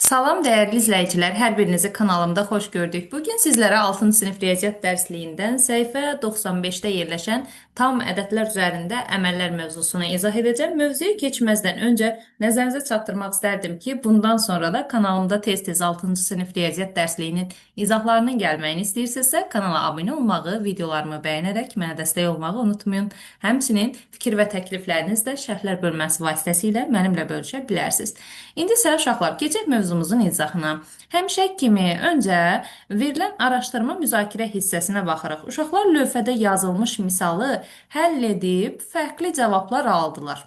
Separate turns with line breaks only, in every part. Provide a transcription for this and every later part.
Salam dəyərli izləyicilər, hər birinizi kanalımda xoş gördük. Bugün sizlərə 6-cı sinif riyaziyyat dərsliyindən səhifə 95-də yerləşən tam ədədlər üzərində əməllər mövzusunu izah edəcəm. Mövzuya keçməzdən öncə nəzərinizə çatdırmaq istərdim ki, bundan sonra da kanalımda tez-tez 6-cı sinif riyaziyyat dərsliyinin izahlarının gəlməyini istəyirsinizsə, kanala abunə olmağı, videolarımı bəyənərək mənə dəstək olmağı unutmayın. Həmçinin fikir və təklifləriniz də şərhlər bölməsi vasitəsilə mənimlə bölüşə bilərsiniz. İndi isə uşaqlar, keçək mövzumuzun izahına. Həmişə kimi öncə verilən araşdırma müzakirə hissəsinə baxırıq. Uşaqlar lövhədə yazılmış misalı həll edib fərqli cavablar aldılar.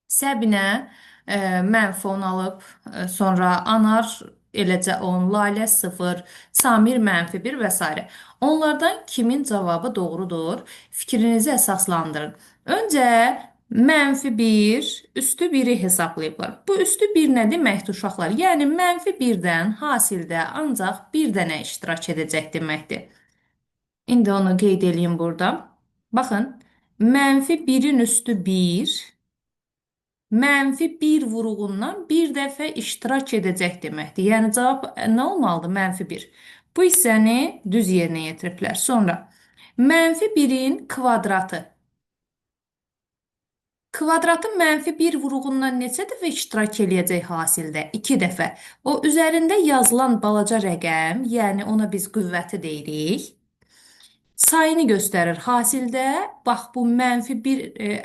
Səbinə mənfi 10 alıb, sonra Anar eləcə 10, Lalə 0, Samir mənfi 1 və s. Onlardan kimin cavabı doğrudur? Fikrinizi əsaslandırın. Öncə mənfi 1, üstü 1-i hesablayıblar. Bu üstü 1 nə deməkdir uşaqlar? Yəni mənfi 1-dən hasildə ancaq bir dənə iştirak edəcək deməkdir. İndi onu qeyd edeyim burada. Baxın, mənfi 1-in üstü 1, mənfi 1 vuruğundan bir dəfə iştirak edəcək deməkdir. Yəni cavab nə olmalıdır? Mənfi 1. Bu hissəni düz yerinə yetiriblər. Sonra mənfi 1-in kvadratı. Kvadratın mənfi 1 vuruğundan neçə dəfə iştirak eləyəcək hasildə? 2 dəfə. O üzərində yazılan balaca rəqəm, yəni ona biz qüvvəti deyirik. Sayını göstərir. Hasildə bax bu mənfi 1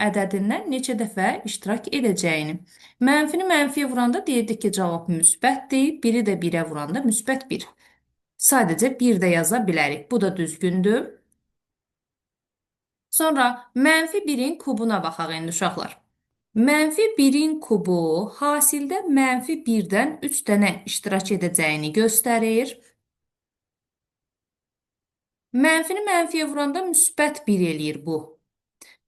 ədədindən neçə dəfə iştirak edəcəyini. Mənfini mənfiyə vuranda deyirdik ki, cavab müsbətdir. 1-i də 1-ə vuranda müsbət 1. Sadəcə 1 də yaza bilərik. Bu da düzgündür. Sonra mənfi 1-in kubuna baxaq indi uşaqlar. Mənfi 1-in kubu hasildə mənfi 1-dən 3 dənə iştirak edəcəyini göstərir. Mənfini mənfiyə vuranda müsbət 1 eləyir bu.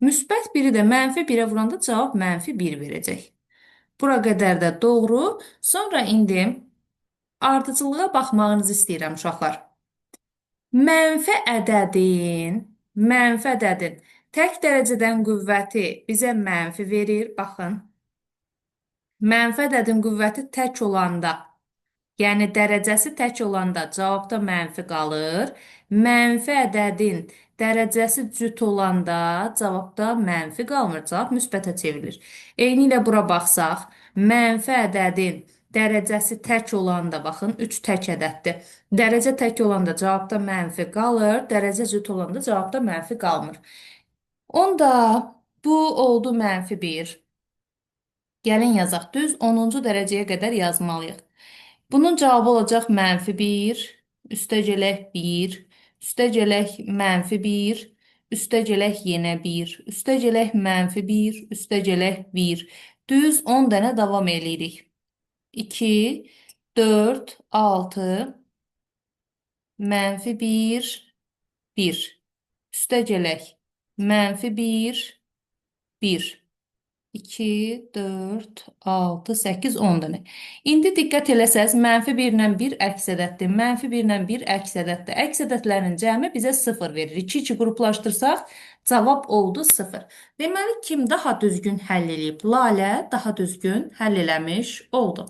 Müsbət 1-i də mənfi 1-ə vuranda cavab mənfi 1 verəcək. Bura qədər də doğru. Sonra indi ardıcılığa baxmağınızı istəyirəm uşaqlar. Mənfi ədədin tək dərəcədən qüvvəti bizə mənfi verir. Baxın. Mənfi ədədin qüvvəti tək olanda, yəni dərəcəsi tək olanda cavabda mənfi qalır. Mənfi ədədin dərəcəsi cüt olanda cavabda mənfi qalmır. Cavab müsbətə çevrilir. Eyni ilə bura baxsaq, mənfi ədədin dərəcəsi tək olanda, baxın, 3 tək ədəddir. Dərəcə tək olanda cavabda mənfi qalır. Dərəcə cüt olanda cavabda mənfi qalmır. Onda bu oldu mənfi 1. Gəlin yazaq. Düz 10-cu dərəcəyə qədər yazmalıyıq. Bunun cavabı olacaq mənfi 1, üstəgələk 1, üstəgələk mənfi 1, üstəgələk yenə 1, üstəgələk mənfi 1, üstəgələk 1. Düz 10 dənə davam edirik. 2, 4, 6, mənfi 1, 1. Üstəgələk mənfi 1, 1. 2, 4, 6, 8, 10 dənə. İndi diqqət eləsəz, mənfi 1 ilə 1 əks ədəddir. Mənfi 1 ilə 1 əks ədəddir. Əks ədədlərin cəmi bizə 0 verir. 2 qruplaşdırsaq, cavab oldu 0. Deməli, kim daha düzgün həll eləyib? Lalə daha düzgün həll eləmiş oldu.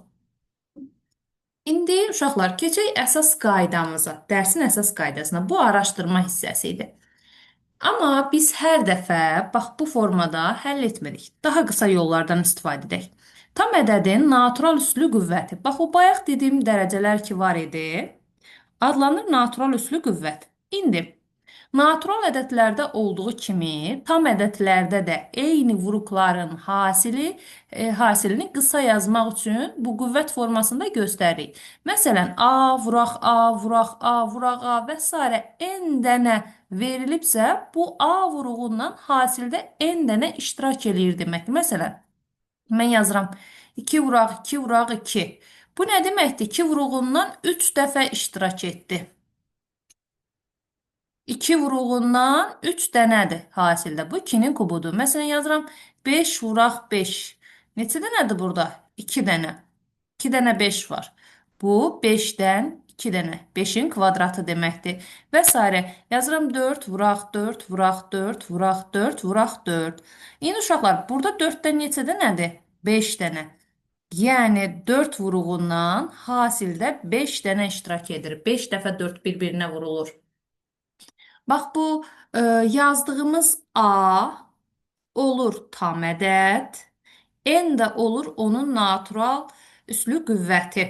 İndi uşaqlar, keçək əsas qaydamıza, dərsin əsas qaydasına. Bu araşdırma hissəsi idi. Amma biz hər dəfə bax bu formada həll etmirik. Daha qısa yollardan istifadə edək. Tam ədədin natural üslü qüvvəti. Bax o bayaq dediyim dərəcələr ki var idi, adlanır natural üslü qüvvət. İndi natural ədədlərdə olduğu kimi tam ədədlərdə də eyni vuruqların hasilini qısa yazmaq üçün bu qüvvət formasında göstəririk. Məsələn, A vuraq A, vuraq A, vuraq A və s. n dənə verilibsə, bu A vuruğundan hasildə n dənə iştirak eləyir deməkdir. Məsələn, mən yazıram 2 vuraq 2 vuraq 2. Bu nə deməkdir? 2 vuruğundan 3 dəfə iştirak etdi. 2 vuruğundan 3 dənədir hasildə. Bu 2-nin kubudur. Məsələn, yazıram 5 vuraq 5. Neçə dənədir burada? 2 dənə. 2 dənə 5 var. Bu 5-dən 2 dənə. 5-in kvadratı deməkdir. Və s. Yazıram 4 vuraq 4 vuraq 4 vuraq 4 vuraq 4. İndi uşaqlar, burada 4-dən neçə dənədir? 5 dənə. Yəni 4 vuruğundan hasildə 5 dənə iştirak edir. 5 dəfə 4 bir-birinə vurulur. Bax bu yazdığımız A olur tam ədəd, N də olur onun natural üslü qüvvəti.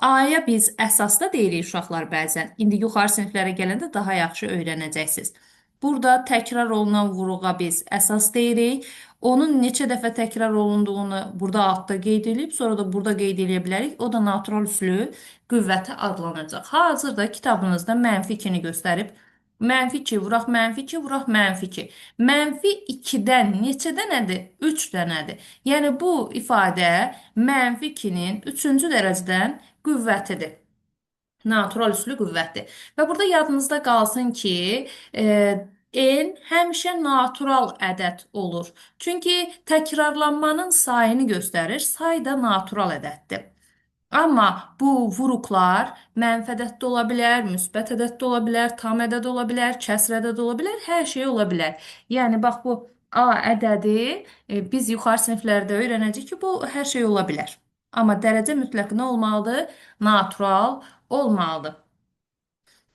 A-ya biz əsasda deyirik uşaqlar bəzən. İndi yuxarı siniflərə gələndə daha yaxşı öyrənəcəksiniz. Burada təkrar olunan vuruğa biz əsas deyirik. Onun neçə dəfə təkrar olunduğunu burada altda qeyd edib, sonra da burada qeyd edə bilərik. O da natural üslü qüvvəti adlanacaq. Hazırda kitabınızda mənfi 2-ni göstərib. Mənfi 2 vuraq, mənfi 2 vuraq, mənfi 2. Mənfi 2-dən neçə dənədir? 3 dənədir. Yəni bu ifadə mənfi 2-nin 3-cü dərəcədən qüvvətidir. Natural üslü qüvvətdir. Və burada yadınızda qalsın ki, n həmişə natural ədəd olur. Çünki təkrarlanmanın sayını göstərir. Say da natural ədəddir. Amma bu vuruqlar mənfi ədəddə ola bilər, müsbət ədəddə ola bilər, tam ədəd ola bilər, kəsr ədəd ola bilər, hər şey ola bilər. Yəni bax bu A ədədi biz yuxarı siniflərdə öyrənəcəyik ki, bu hər şey ola bilər. Amma dərəcə mütləq nə olmalıdır? Natural olmalıdır.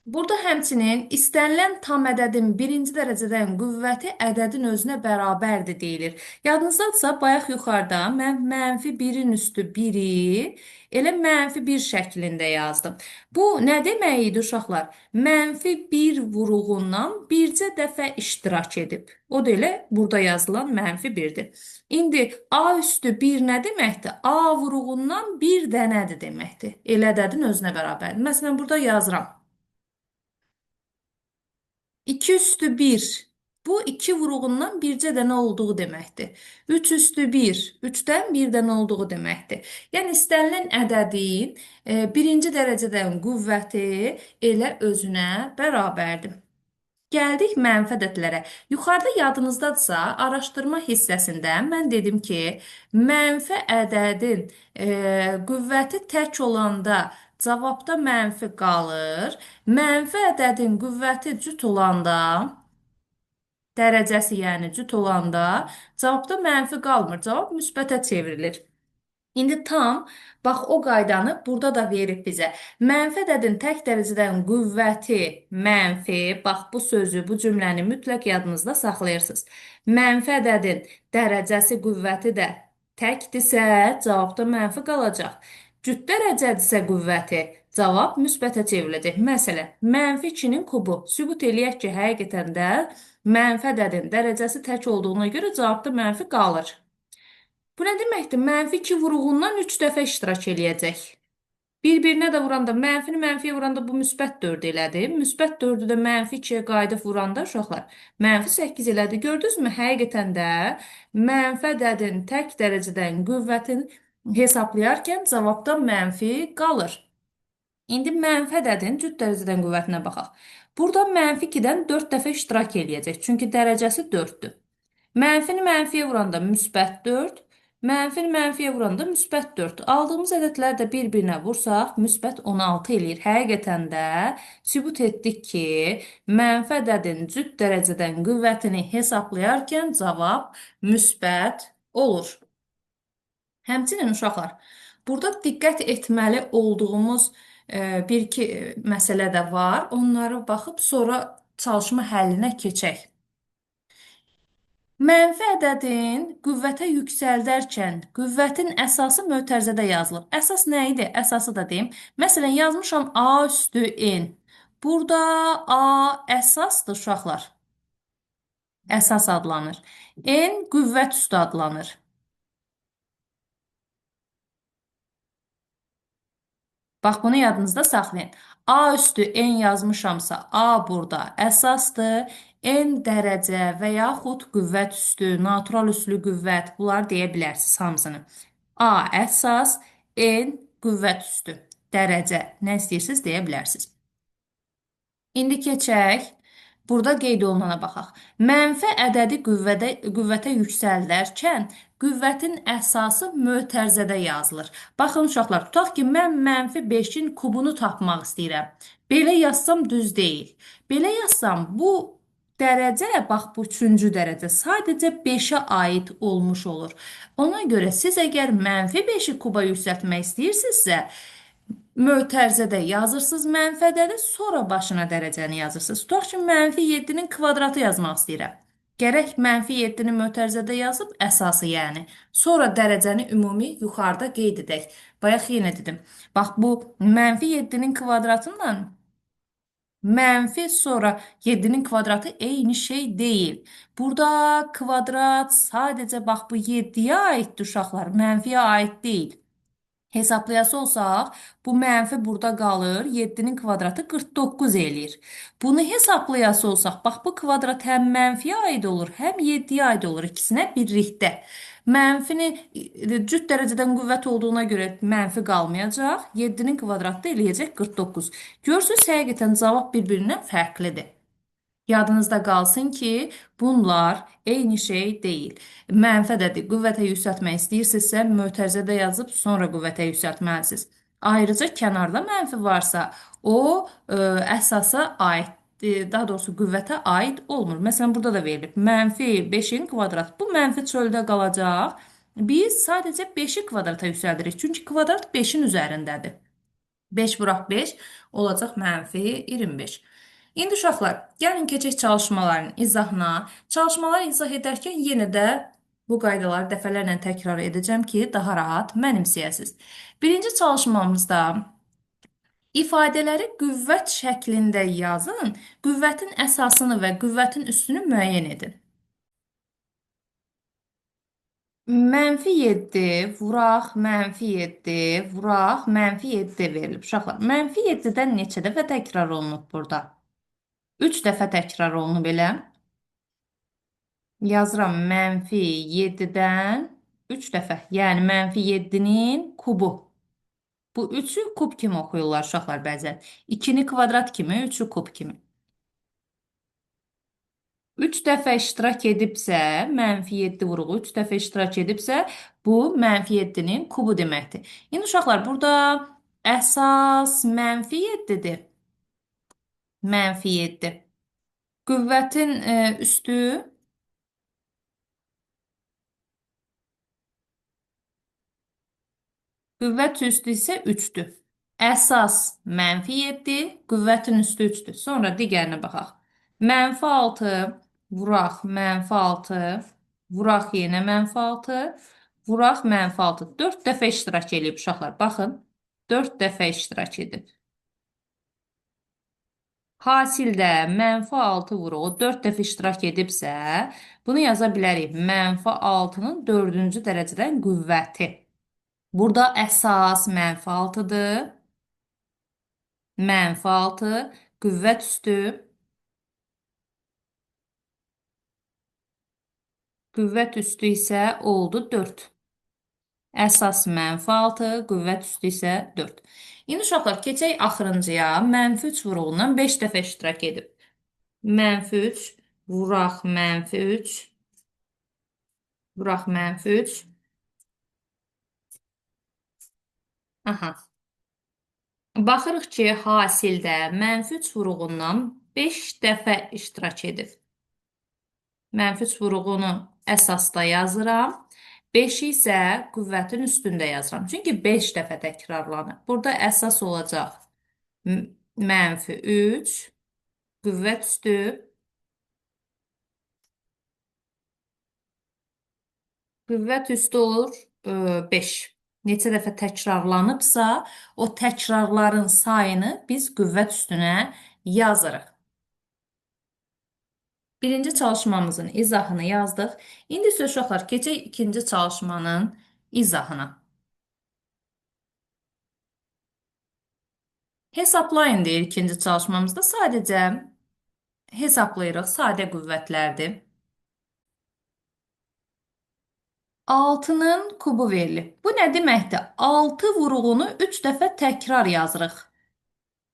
Burada həmçinin istənilən tam ədədin birinci dərəcədən qüvvəti ədədin özünə bərabərdir deyilir. Yadınızdadırsa, bayaq yuxarıda mən mənfi 1-in üstü 1-i elə mənfi 1 şəklində yazdım. Bu nə demək idi uşaqlar? Mənfi 1 vuruğundan bircə dəfə iştirak edib. O da elə burada yazılan mənfi 1-dir. İndi A üstü 1 nə deməkdir? A vuruğundan bir dənədir deməkdir. Elə ədədin özünə bərabərdir. Məsələn, burada yazıram. 2 üstü 1. Bu 2 vuruğundan bircə dənə olduğu deməkdir. 3 üstü 1. 3-dən bir dənə olduğu deməkdir. Yəni istənilən ədədin birinci dərəcədən qüvvəti elə özünə bərabərdir. Gəldik mənfi ədədlərə. Yuxarıda yadınızdadırsa, araşdırma hissəsində mən dedim ki, mənfi ədədin qüvvəti tək olanda cavabda mənfi qalır. Mənfi ədədin qüvvəti cüt olanda, dərəcəsi yəni cüt olanda cavabda mənfi qalmır. Cavab müsbətə çevrilir. İndi tam, bax o qaydanı burada da verib bizə. Mənfi ədədin tək dərəcədən qüvvəti mənfi, bax bu sözü, bu cümləni mütləq yadınızda saxlayırsınız. Mənfi ədədin dərəcəsi qüvvəti də təkdirsə, cavabda mənfi qalacaq. Cüt dərəcədirsə qüvvəti, cavab müsbətə çevriləcək. Məsələn, mənfi 2-nin kubu. Sübut eləyək ki, həqiqətən də mənfi ədədin dərəcəsi tək olduğuna görə cavabda mənfi qalır. Bu nə deməkdir? Mənfi 2 vuruğundan 3 dəfə iştirak eləyəcək. Bir-birinə də vuranda, mənfini mənfiyə vuranda bu müsbət 4 elədi. Müsbət 4-ü də mənfi 2-yə qayıdıb vuranda uşaqlar, mənfi 8 elədi. Gördünüzmü? Həqiqətən də mənfi ədədin tək dərəcədən qüvvətini hesablayarkən cavabda mənfi qalır. İndi mənfi ədədin cüt dərəcədən qüvvətinə baxaq. Burada mənfi 2-dən 4 dəfə iştirak eləyəcək. Çünki dərəcəsi 4-dür. Mənfini mənfiyə vuranda müsbət 4, mənfini mənfiyə vuranda müsbət 4. Aldığımız ədədləri də bir-birinə vursaq, müsbət 16 eləyir. Həqiqətən də sübut etdik ki, mənfi ədədin cüt dərəcədən qüvvətini hesablayarkən cavab müsbət olur. Həmçinin uşaqlar, burada diqqət etməli olduğumuz bir-iki məsələ də var. Onlara baxıb sonra çalışma həllinə keçək. Mənfi ədədin qüvvətə yüksəldərkən qüvvətin əsası mötərizədə yazılıb. Əsas nə idi? Əsası da deyim. Məsələn, yazmışam A üstü N. Burada A əsasdır uşaqlar. Əsas adlanır. N qüvvət üstü adlanır. Bax, bunu yadınızda saxlayın. A üstü N yazmışamsa, A burada əsasdır. N dərəcə və yaxud qüvvət üstü, natural üslü qüvvət, bunlar deyə bilərsiniz hamısını. A əsas, N qüvvət üstü, dərəcə, nə istəyirsiniz deyə bilərsiniz. İndi keçək. Burada qeyd olunana baxaq. Mənfi ədədi qüvvətə yüksəldərkən qüvvətin əsası mötərizədə yazılır. Baxın uşaqlar, tutaq ki, mən mənfi 5-in kubunu tapmaq istəyirəm. Belə yazsam düz deyil. Belə yazsam bu dərəcə, bax bu üçüncü dərəcə sadəcə 5-ə aid olmuş olur. Ona görə siz əgər -5-i kuba yüksəltmək istəyirsinizsə, mötərizədə yazırsınız mənfədədir, sonra başına dərəcəni yazırsınız. Tutaq ki, -7-nin kvadratı yazmaq istəyirəm. Gərək -7-ni mötərizədə yazıb, əsası yəni. Sonra dərəcəni ümumi yuxarıda qeyd edək. Bayaq yenə dedim. Bax, bu -7-nin kvadratından mənfi sonra 7-nin kvadratı eyni şey deyil. Burada kvadrat sadəcə bax bu 7-yə aiddir uşaqlar, mənfiyə aid deyil. Hesablayası olsaq, bu mənfi burada qalır, 7-nin kvadratı 49 eləyir. Bunu hesablayası olsaq, bax bu kvadrat həm mənfiyə aid olur, həm 7-yə aid olur, ikisinə birlikdə. Mənfini cüt dərəcədən qüvvət olduğuna görə mənfi qalmayacaq, 7-nin kvadratı da eləyəcək 49. Görürsünüz, həqiqətən cavab bir-birindən fərqlidir. Yadınızda qalsın ki, bunlar eyni şey deyil. Mənfədədir. Qüvvətə yüksəltmək istəyirsinizsə, mötərizədə yazıb sonra qüvvətə yüksəltməlisiniz. Ayrıca kənarda mənfi varsa, o əsasa aid, daha doğrusu qüvvətə aid olmur. Məsələn, burada da verilib. -5-in kvadratı. Bu mənfi çöldə qalacaq. Biz sadəcə 5-i kvadrata yüksəldirik. Çünki kvadrat 5-in üzərindədir. 5 vuraq 5 olacaq -25. İndi uşaqlar, gəlin keçək çalışmaların izahına. Çalışmaları izah edərkən yenə də bu qaydaları dəfələrlə təkrar edəcəm ki, daha rahat mənimsəyəsiniz. Birinci çalışmamızda ifadələri qüvvət şəklində yazın, qüvvətin əsasını və qüvvətin üstünü müəyyən edin. -7 vuraq -7 vuraq -7 verilib. Uşaqlar, -7-dən neçə dəfə təkrar olunub burada? 3 dəfə təkrar olunub elə. Yazıram -7-dən 3 dəfə. Yəni -7-nin kubu. Bu 3-ü kub kimi oxuyurlar uşaqlar bəzən. 2-ni kvadrat kimi, 3-ü kub kimi. 3 dəfə iştirak edibsə, -7 vuruğu 3 dəfə iştirak edibsə, bu -7-nin kubu deməkdir. İndi uşaqlar, burada əsas -7-dir. -7. Qüvvətin üstü qüvvət üstü isə 3-dür. Əsas -7, qüvvətin üstü 3-dür. Sonra digərinə baxaq. -6 vuraq -6, vuraq yenə -6, vuraq -6. 4 dəfə iştirak edib uşaqlar. Baxın, 4 dəfə iştirak edib. Hasildə -6 vuruğu 4 dəfə iştirak edibsə, bunu yaza bilərik. -6-nın 4-cü dərəcədən qüvvəti. Burada əsas -6-dır. -6, qüvvət üstü. Qüvvət üstü isə oldu 4. Əsas -6, qüvvət üstü isə 4. İndi uşaqlar, keçək axırıncıya. -3 vuruğundan 5 dəfə iştirak edib. -3, vuraq -3, vuraq -3. Aha. Baxırıq ki, hasildə -3 vuruğundan 5 dəfə iştirak edib. -3 vuruğunu əsasda yazıram. 5-i isə qüvvətin üstündə yazıram. Çünki 5 dəfə təkrarlanır. Burada əsas olacaq -3, qüvvət üstü, qüvvət üstü olur 5. Neçə dəfə təkrarlanıbsa, o təkrarların sayını biz qüvvət üstünə yazırıq. Birinci çalışmamızın izahını yazdıq. İndi isə uşaqlar, keçək ikinci çalışmanın izahına. Hesablayın deyir ikinci çalışmamızda. Sadəcə hesablayırıq. Sadə qüvvətlərdir. 6-nın kubu verilib. Bu nə deməkdir? 6 vuruğunu 3 dəfə təkrar yazırıq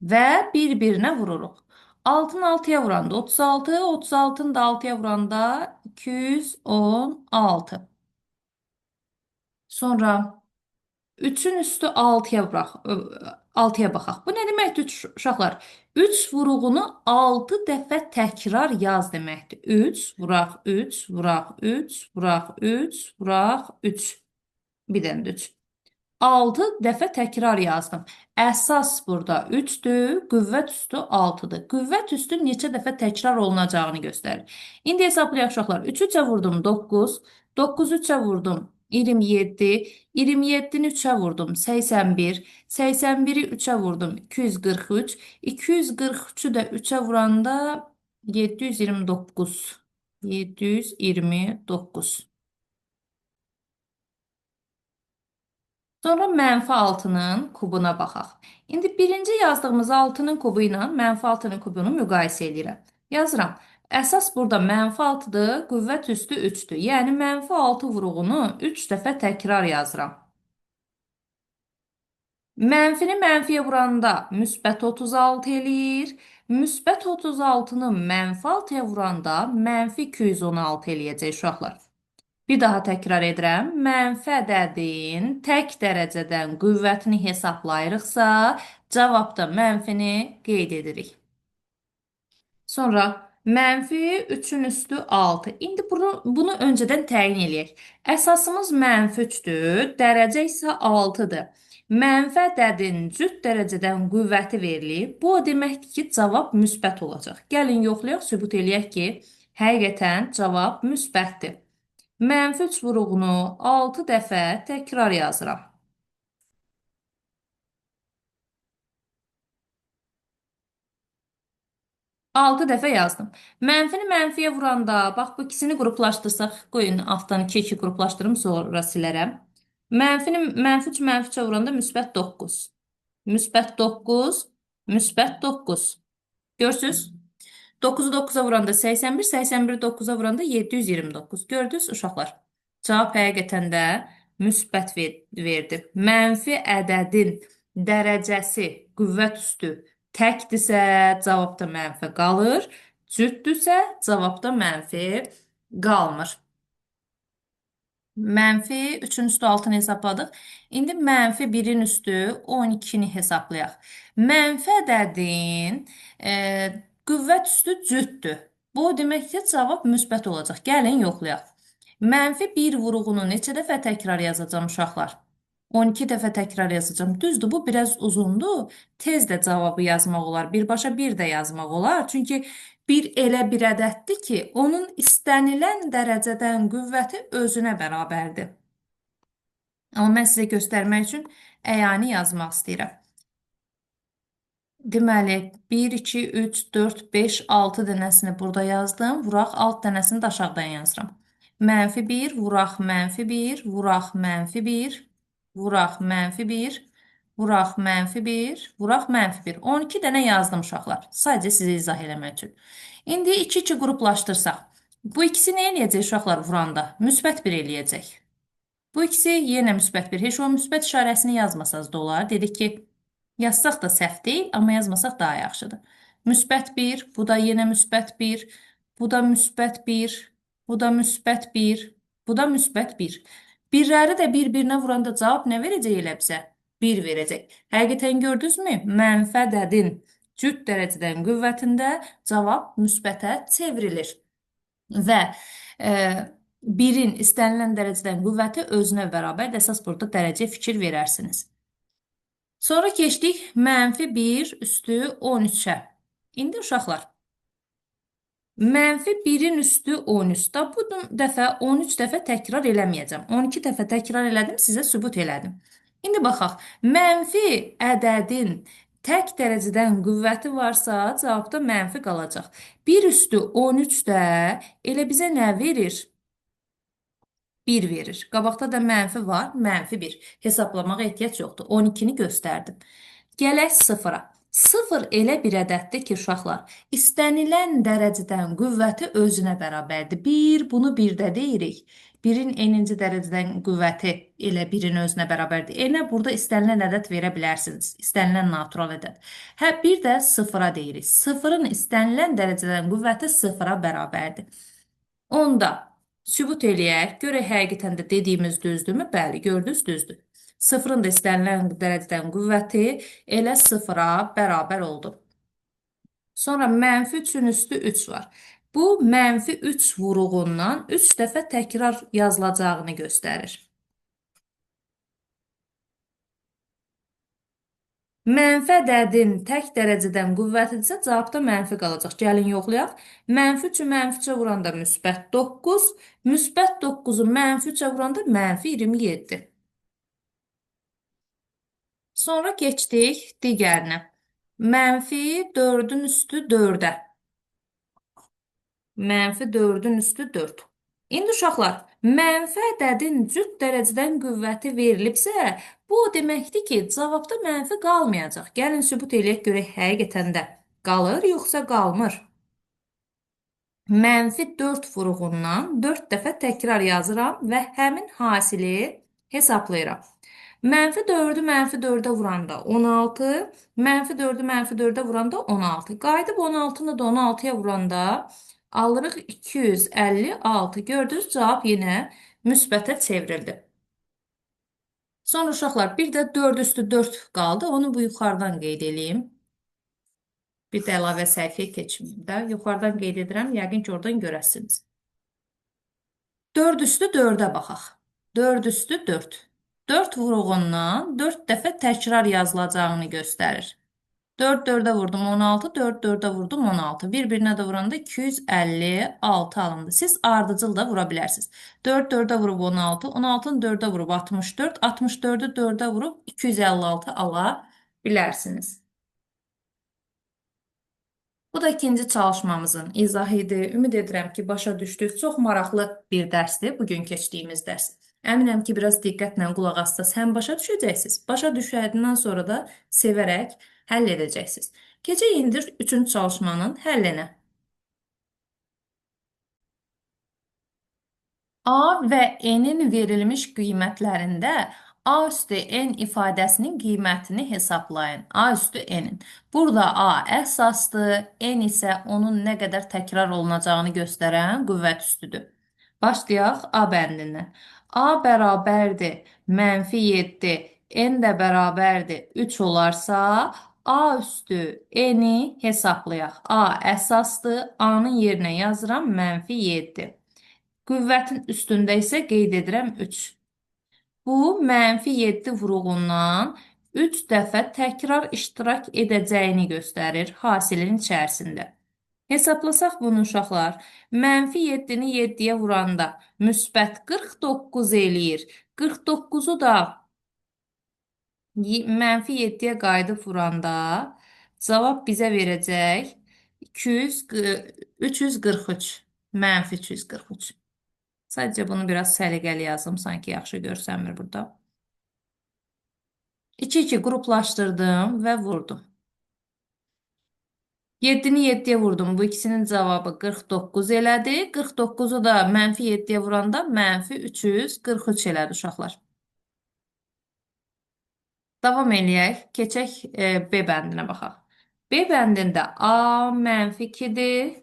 və bir-birinə vururuq. 6-nı 6-ya vuranda 36, 36-nı da 6-ya vuranda 216. Sonra 3-ün üstü 6-ya vuraq. 6-ya baxaq. Bu nə deməkdir uşaqlar? 3 vurğunu 6 dəfə təkrar yaz deməkdir. 3, vuraq 3, vuraq 3, vuraq 3, vuraq 3. Bir dənə də 3. 6 dəfə təkrar yazdım. Əsas burada 3-dür, qüvvət üstü 6-dır. Qüvvət üstü neçə dəfə təkrar olunacağını göstərir. İndi hesablayaq uşaqlar. 3 3-ə vurdum 9, 9 3-ə vurdum 27, 27-ni 3-ə vurdum 81, 81-i 3-ə vurdum 243, 243-ü də 3-ə vuranda 729. 729. Sonra mənfi 6-nın kubuna baxaq. İndi birinci yazdığımız 6-nın kubu ilə mənfi 6-nın kubunu müqayisə edirəm. Yazıram. Əsas burada mənfi 6-dır, qüvvət üstü 3-dür. Yəni mənfi 6 vuruğunu 3 dəfə təkrar yazıram. Mənfini mənfiyə vuranda müsbət 36 eləyir. Müsbət 36-nı mənfi 6-ya vuranda mənfi 216 eləyəcək uşaqlar. Bir daha təkrar edirəm. Mənfi ədədin tək dərəcədən qüvvətini hesablayırıqsa, cavabda mənfini qeyd edirik. Sonra mənfi 3-ün üstü 6. İndi bunu öncədən təyin eləyək. Əsasımız mənfi 3-dür, dərəcə isə 6-dır. Mənfi ədədin cüt dərəcədən qüvvəti verilir. Bu o deməkdir ki, cavab müsbət olacaq. Gəlin yoxlayaq, sübut eləyək ki, həqiqətən cavab müsbətdir. Mənfi 3 vuruğunu 6 dəfə təkrar yazıram. 6 dəfə yazdım. Mənfini mənfiyə vuranda, bax bu ikisini qruplaşdırsaq, qoyun altdan 2 qruplaşdırım, sonra silərəm. Mənfi 3 mənfi 3-ə vuranda müsbət 9. Müsbət 9, müsbət 9. Görsünüz? 9-u 9-a vuranda 81, 81-i 9-a vuranda 729. Gördünüz uşaqlar? Cavab həqiqətən də müsbət verdi. Mənfi ədədin dərəcəsi qüvvət üstü təkdirsə, cavabda mənfi qalır. Cütdürsə, cavabda mənfi qalmır. Mənfi 3-ün üstü 6-nı hesabladıq. İndi mənfi 1-in üstü 12-ni hesablayaq. Mənfi ədədin qüvvət üstü cütdür. Bu deməkdir, cavab müsbət olacaq. Gəlin yoxlayaq. Mənfi 1 vuruğunu neçə dəfə təkrar yazacağım uşaqlar? 12 dəfə təkrar yazacağım. Düzdür, bu biraz uzundur. Tez də cavabı yazmaq olar. Birbaşa 1 də yazmaq olar. Çünki bir elə bir ədəddir ki, onun istənilən dərəcədən qüvvəti özünə bərabərdir. Amma mən sizə göstərmək üçün əyani yazmaq istəyirəm. Deməli, 1, 2, 3, 4, 5, 6 dənəsini burada yazdım. Vuraq, alt dənəsini də aşağıdan yazıram. Mənfi 1, vuraq, mənfi 1, vuraq, mənfi 1, vuraq, mənfi 1, vuraq, mənfi 1, vuraq, mənfi 1. 12 dənə yazdım uşaqlar. Sadəcə sizə izah eləmək üçün. İndi 2-2 qruplaşdırsaq. Bu ikisi nə eləyəcək uşaqlar vuranda? Müsbət 1 eləyəcək. Bu ikisi yenə müsbət 1. Heç o müsbət işarəsini yazmasaz da olar. Dedik ki, yazsaq da səhv deyil, amma yazmasaq daha yaxşıdır. Müsbət 1, bu da yenə müsbət 1, bu da müsbət 1, bu da müsbət 1, bu da müsbət 1. Birləri də bir-birinə vuranda cavab nə verəcək elə bizə? 1 verəcək. Həqiqətən gördünüzmü? Mənfi ədədin cüt dərəcədən qüvvətində cavab müsbətə çevrilir. Və 1-in istənilən dərəcədən qüvvəti özünə bərabərdir. Əsas burada dərəcə fikir verərsiniz. Sonra keçdik mənfi 1 üstü 13-ə. İndi uşaqlar, mənfi 1-in üstü 13-də bu dəfə 13 dəfə təkrar eləməyəcəm. 12 dəfə təkrar elədim, sizə sübut elədim. İndi baxaq, mənfi ədədin tək dərəcədən qüvvəti varsa, cavabda mənfi qalacaq. 1 üstü 13-də elə bizə nə verir? 1 verir. Qabaqda da mənfi var, mənfi 1. Hesablamağa ehtiyac yoxdur. 12-ni göstərdim. Gələk 0-a. 0 elə bir ədəddir ki, uşaqlar, istənilən dərəcədən qüvvəti özünə bərabərdir. 1, bunu 1-də deyirik. 1-in n-ci dərəcədən qüvvəti elə 1-in özünə bərabərdir. N-ə burada istənilən ədəd verə bilərsiniz. İstənilən natural ədəd. Hə, bir də 0-a deyirik. 0-ın istənilən dərəcədən qüvvəti 0-a bərabərdir. Onda sübut eləyək, görək həqiqətən də dediyimiz düzdürmü? Bəli, gördünüz düzdür. Sıfırın da istənilən dərəcədən qüvvəti elə sıfıra bərabər oldu. Sonra mənfi 3-ün üstü 3 var. Bu mənfi 3 vuruğundan 3 dəfə təkrar yazılacağını göstərir. Mənfi ədədin tək dərəcədən qüvvətidirsə, cavabda mənfi qalacaq. Gəlin yoxlayaq. Mənfi 3-ü mənfi 3-ə vuranda müsbət 9, müsbət 9-u mənfi 3-ə vuranda mənfi 27. Sonra keçdik digərinə. Mənfi 4-ün üstü 4-ə. Mənfi 4-ün üstü 4. İndi uşaqlar, mənfi ədədin cüt dərəcədən qüvvəti verilibsə, bu o deməkdir ki, cavabda mənfi qalmayacaq. Gəlin sübut eləyək görək həqiqətən də qalır, yoxsa qalmır. Mənfi 4 vuruğundan 4 dəfə təkrar yazıram və həmin hasili hesablayıram. Mənfi 4-ü mənfi 4-ə vuranda 16, mənfi 4-ü mənfi 4-ə vuranda 16. Qayıdıb 16-nı da 16-ya vuranda alırıq 256. Gördünüz, cavab yenə müsbətə çevrildi. Sonra uşaqlar, bir də 4 üstü 4 qaldı. Onu bu yuxarıdan qeyd edeyim. Bir də əlavə səhifəyə keçimdə yuxarıdan qeyd edirəm. Yəqin ki, oradan görəsiniz. 4 üstü 4-ə baxaq. 4 üstü 4. 4 vuruğundan 4 dəfə təkrar yazılacağını göstərir. 4 4-ə vurdum 16, 4 4-ə vurdum 16. Bir-birinə də vuranda 256 alındı. Siz ardıcıl da vura bilərsiniz. 4 4-ə vurub 16, 16-nı 4-ə vurub 64, 64-ü 4-ə vurub 256 ala bilərsiniz. Bu da ikinci çalışmamızın izahı idi. Ümid edirəm ki, başa düşdük. Çox maraqlı bir dərsdir bugün keçdiyimiz dərs. Əminəm ki, biraz diqqətlə qulaq assaz həm başa düşəcəksiniz. Başa düşəndən sonra da sevərək həll edəcəksiniz. Keçək indi üçüncü çalışmanın həllinə. A və N-in verilmiş qiymətlərində A üstü N ifadəsinin qiymətini hesablayın. A üstü N-in. Burada A əsasdır, N isə onun nə qədər təkrar olunacağını göstərən qüvvət üstüdür. Başlayaq A bəndindən. A bərabərdir mənfi 7, N də bərabərdir 3 olarsa, A üstü N-i hesablayaq. A əsasdır, A-nın yerinə yazıram mənfi 7. Qüvvətin üstündə isə qeyd edirəm 3. Bu, mənfi 7 vuruğundan 3 dəfə təkrar iştirak edəcəyini göstərir hasilin içərisində. Hesablasaq bunu uşaqlar, mənfi 7-ni 7-yə vuranda müsbət 49 eləyir. 49-u da mənfi 7-yə qayıdıb vuranda cavab bizə verəcək 343, mənfi 343. Sadəcə bunu biraz səliqəli yazdım, sanki yaxşı görsənmir burada. 2-2 qruplaşdırdım və vurdum. 7-ni 7-yə vurdum. Bu ikisinin cavabı 49 elədi. 49-u da mənfi 7-yə vuranda mənfi 343 elədi uşaqlar. Davam eləyək. Keçək B bəndinə baxaq. B bəndində A mənfi 2-dir.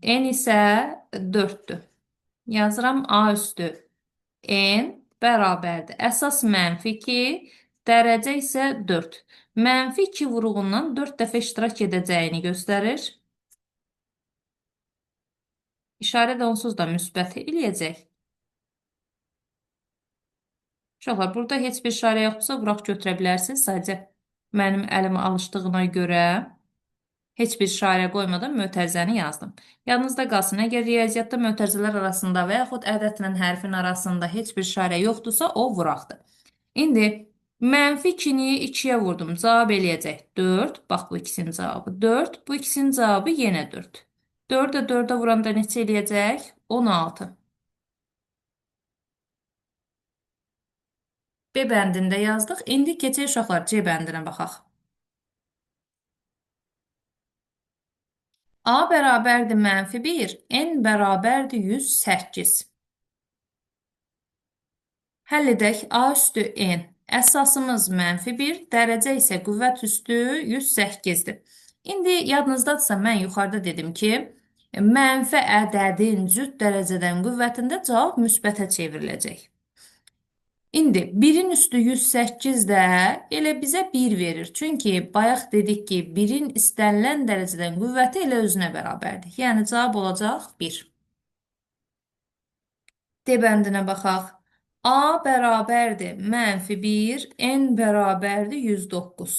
N isə 4-dür. Yazıram A üstü N bərabərdir. Əsas mənfi 2, dərəcə isə 4. Mənfi 2 vuruğundan 4 dəfə iştirak edəcəyini göstərir. İşarə də onsuz da müsbət eləyəcək. Uşaqlar, burada heç bir işarə yoxdursa, vuraq götürə bilərsiniz. Sadəcə mənim əlim alışdığına görə heç bir işarə qoymadan mötərizəni yazdım. Yadınızda qalsın, əgər riyaziyyatda mötərizələr arasında və yaxud ədədlə hərfin arasında heç bir işarə yoxdursa, o vuraqdır. İndi mənfi 2-ni 2-yə vurdum. Cavab eləyəcək 4. Bax, bu ikisinin cavabı 4. Bu ikisinin cavabı yenə 4. 4-ə 4-ə vuranda neçə eləyəcək? 16. B bəndində yazdıq. İndi keçək uşaqlar C bəndinə baxaq. A bərabərdir mənfi 1, N bərabərdir 108. Həll edək. A üstü N. Əsasımız mənfi 1, dərəcə isə qüvvət üstü 108-dir. İndi yadınızdadırsa mən yuxarıda dedim ki, mənfi ədədin cüt dərəcədən qüvvətində cavab müsbətə çevriləcək. İndi 1'in üstü 108 də elə bizə 1 verir. Çünki bayaq dedik ki, 1-in istənilən dərəcədən qüvvəti elə özünə bərabərdir. Yəni cavab olacaq 1. D bəndinə baxaq. A bərabərdir -1, n bərabərdir 109.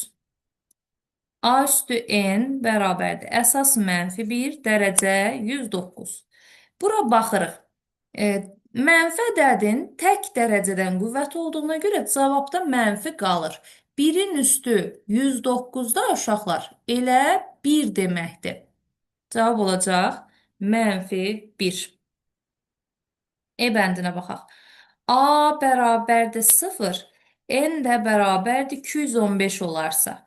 A üstü n bərabərdir. Əsas -1, dərəcə 109. Bura baxırıq. E, Mənfi ədədin tək dərəcədən qüvvət olduğuna görə cavabda mənfi qalır. 1-in üstü 109-da uşaqlar elə 1 deməkdir. Cavab olacaq -1. E bəndinə baxaq. A bərabərdir 0, n də bərabərdir 215 olarsa.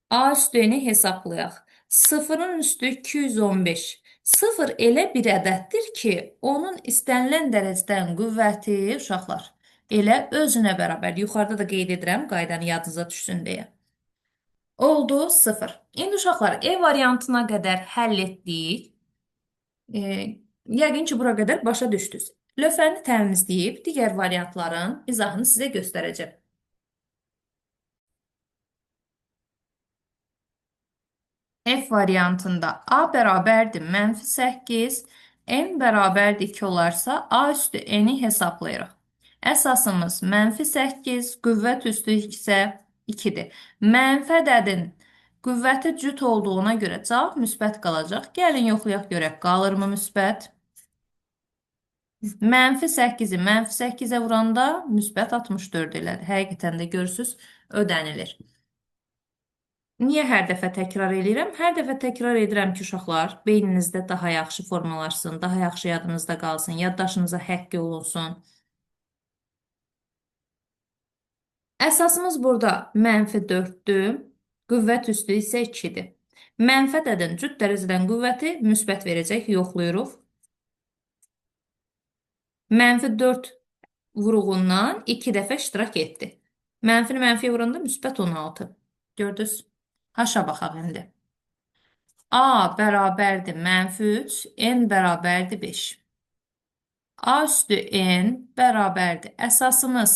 A üstünü hesablayaq. 0'ın üstü 215. 0 elə bir ədəddir ki, onun istənilən dərəcədən qüvvəti uşaqlar elə özünə bərabər. Yuxarıda da qeyd edirəm, qaydanı yadınıza düşsün deyə. Oldu 0. İndi uşaqlar E variantına qədər həll etdik. E, Yəqin ki, bura qədər başa düşdünüz. Lövhəni təmizləyib digər variantların izahını sizə göstərəcəm. F variantında A bərabərdir -8, n bərabərdir 2 olarsa, A üstü n'i hesablayırıq. Əsasımız -8, qüvvət üstü isə 2-dir. Mənfi ədədin qüvvəti cüt olduğuna görə cavab müsbət qalacaq. Gəlin yoxlayaq görək, qalırmı müsbət? -8'i -8'ə vuranda müsbət 64 elədir. Həqiqətən də görürsünüz, ödənilir. Niyə hər dəfə təkrar edirəm? Hər dəfə təkrar edirəm ki, uşaqlar, beyninizdə daha yaxşı formalaşsın, daha yaxşı yadınızda qalsın, yaddaşınıza həkk olunsun. Əsasımız burada -4'dür, qüvvət üstü isə 2'dir. Mənfi ədədin cüt dərəcədən qüvvəti müsbət verəcək, yoxlayırıq. -4 vuruğundan 2 dəfə iştirak etdi. Mənfini mənfiyə vuranda müsbət 16. Gördünüz? Haşa baxaq indi. A bərabərdir -3, n bərabərdir 5. A üstü n bərabərdir. Əsasımız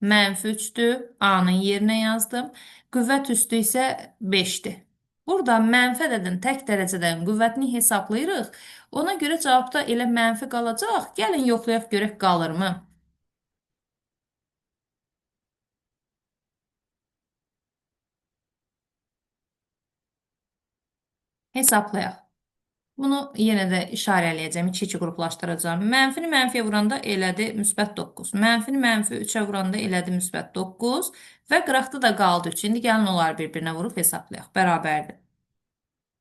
-3'dür. A-nın yerinə yazdım. Qüvvət üstü isə 5'dir. Burada mənfi ədədin tək dərəcədən qüvvətini hesablayırıq. Ona görə cavabda elə mənfi qalacaq. Gəlin yoxlayaq görək qalırmı? Hesablayaq. Bunu yenə də işarələyəcəm, 2-2 qruplaşdıracağım. Mənfini mənfiyə vuranda elədi müsbət 9. Mənfini mənfi 3-ə vuranda elədi müsbət 9 və qıraqda da qaldı 3. İndi gəlin onları bir-birinə vurub hesablayaq. Bərabərdir.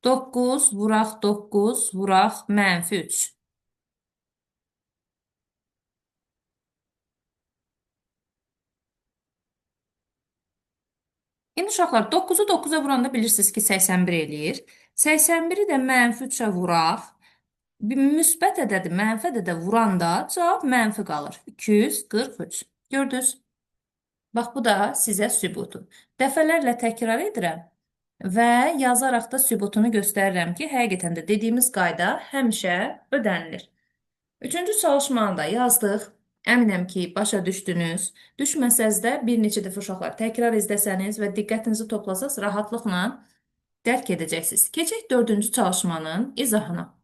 9 vuraq 9 vuraq -3. İndi uşaqlar 9'u 9'a vuranda bilirsiniz ki 81 eləyir. 81'i də -3'ə vuraq. Bir müsbət ədədi mənfi ədədə vuranda cavab mənfi qalır. 243. Gördünüz? Bax, bu da sizə sübutu. Dəfələrlə təkrar edirəm və yazaraq da sübutunu göstərirəm ki, həqiqətən də dediyimiz qayda həmişə ödənilir. Üçüncü çalışmanı da yazdıq. Əminəm ki, başa düşdünüz. Düşməsəz də bir neçə dəfə uşaqlar təkrar izləsəniz və diqqətinizi toplasaz rahatlıqla dərk edəcəksiniz. Keçək dördüncü çalışmanın izahına.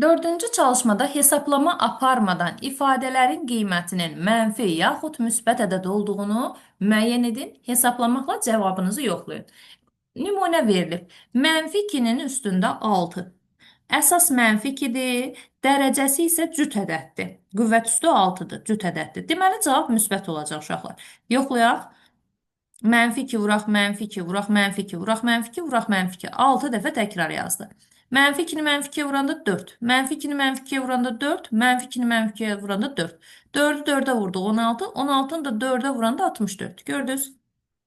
Dördüncü çalışmada hesablama aparmadan ifadələrin qiymətinin mənfi yaxud müsbət ədəd olduğunu müəyyən edin. Hesablamaqla cavabınızı yoxlayın. Nümunə verilib. -2'nin üstündə 6. Əsas -2'dir, dərəcəsi isə cüt ədəddir. Qüvvət üstü 6'dır, cüt ədəddir. Deməli, cavab müsbət olacaq uşaqlar. Yoxlayaq. -2 vuraq, -2 vuraq, -2 vuraq, -2 vuraq, -2. 6 dəfə təkrar yazdı. -2'ni -2'ye vuranda 4. -2'ni -2'ye vuranda 4. -2'ni -2'ye vuranda 4. 4'ü 4'e vurdu 16. 16'ını da 4'e vuranda 64. Gördünüz?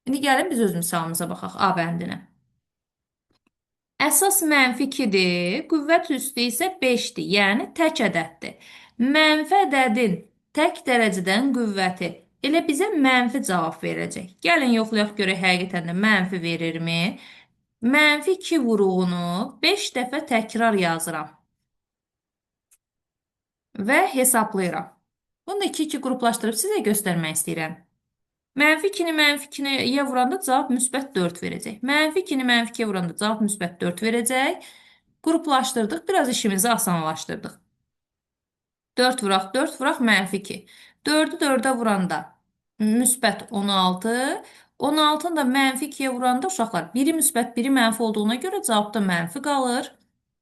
İndi gəlin biz öz misalımıza baxaq A bəndinə. Əsas -2'dir, qüvvət üstü isə 5'dir, yəni tək ədəddir. Mənfi ədədin tək dərəcədən qüvvəti elə bizə mənfi cavab verəcək. Gəlin yoxlayaq görək həqiqətən də mənfi verirmi? -2 vuruğunu 5 dəfə təkrar yazıram. və hesablayıram. Bunu da 2-2 qruplaşdırıb sizə göstərmək istəyirəm. Mənfi 2-ni mənfi 2-yə vuranda cavab müsbət 4 verəcək. Mənfi 2-ni mənfi 2-yə vuranda cavab müsbət 4 verəcək. Qruplaşdırdıq, biraz işimizi asanlaşdırdıq. 4 vuraq, 4 vuraq, mənfi 2. 4-ü 4-ə vuranda müsbət 16. 16-nı da mənfi 2-yə vuranda uşaqlar, biri müsbət, biri mənfi olduğuna görə cavabda mənfi qalır.